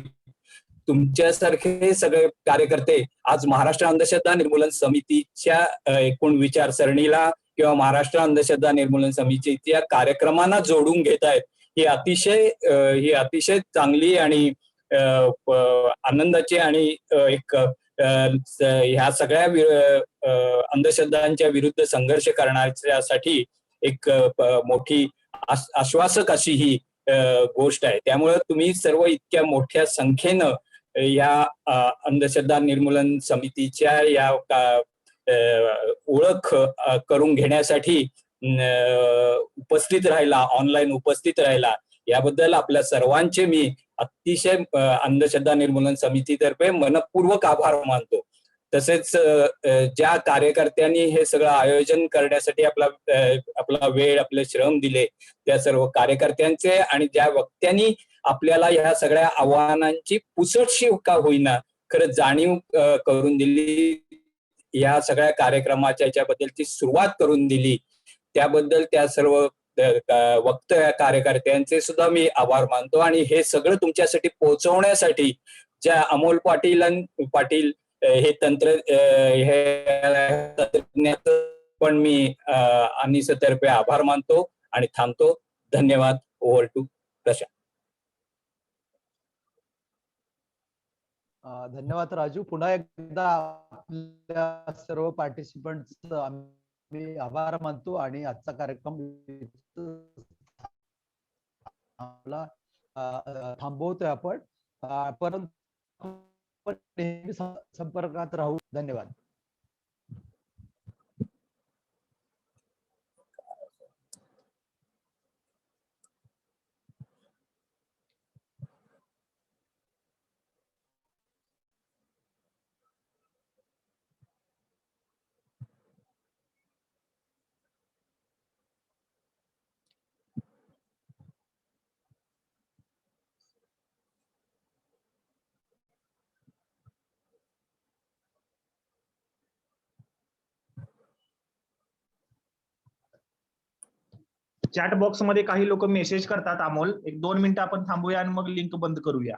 तुमच्यासारखे सगळे कार्यकर्ते आज महाराष्ट्र अंधश्रद्धा निर्मूलन समितीच्या एकूण विचारसरणीला किंवा महाराष्ट्र अंधश्रद्धा निर्मूलन समितीच्या कार्यक्रमांना जोडून घेत आहेत. ही अतिशय चांगली आणि आनंदाची आणि एक ह्या सगळ्या अंधश्रद्धांच्या विरुद्ध संघर्ष करण्यासाठी एक मोठी आश्वासक अशी ही गोष्ट आहे. त्यामुळे तुम्ही सर्व इतक्या मोठ्या संख्येनं या अंधश्रद्धा निर्मूलन समितीच्या या ओळख करून घेण्यासाठी उपस्थित राहिला, ऑनलाईन उपस्थित राहिला, याबद्दल आपल्या सर्वांचे मी अतिशय अंधश्रद्धा निर्मूलन समितीतर्फे मनपूर्वक आभार मानतो. तसेच ज्या कार्यकर्त्यांनी हे सगळं आयोजन करण्यासाठी आपला वेळ, आपले श्रम दिले त्या सर्व कार्यकर्त्यांचे आणि ज्या वक्त्यांनी आपल्याला ह्या सगळ्या आव्हानांची पुसटशी का होईना खरं जाणीव करून दिली, या सगळ्या कार्यक्रमाच्या याच्याबद्दलची सुरुवात करून दिली, त्याबद्दल त्या सर्व वक्त्या कार्यकर्त्यांचे सुद्धा मी आभार मानतो. आणि हे सगळं तुमच्यासाठी पोहोचवण्यासाठी ज्या अमोल पाटील हे तंत्रज्ञाचं पण मी अनिसतर्फे आभार मानतो आणि थांबतो. धन्यवाद. Over to Prashant. धन्यवाद राजू. पुन्हा एकदा आपल्या सर्व पार्टिसिपंट्स आम्ही आभार मानतो आणि आजचा कार्यक्रम आपला थांबवतोय आपण, परंतु आपण नेहमी संपर्कात राहू. धन्यवाद. चॅट बॉक्स मध्ये काही लोक मेसेज करतात. अमोल, 1-2 मिनिटं आपण थांबूया आणि मग लिंक बंद करूया.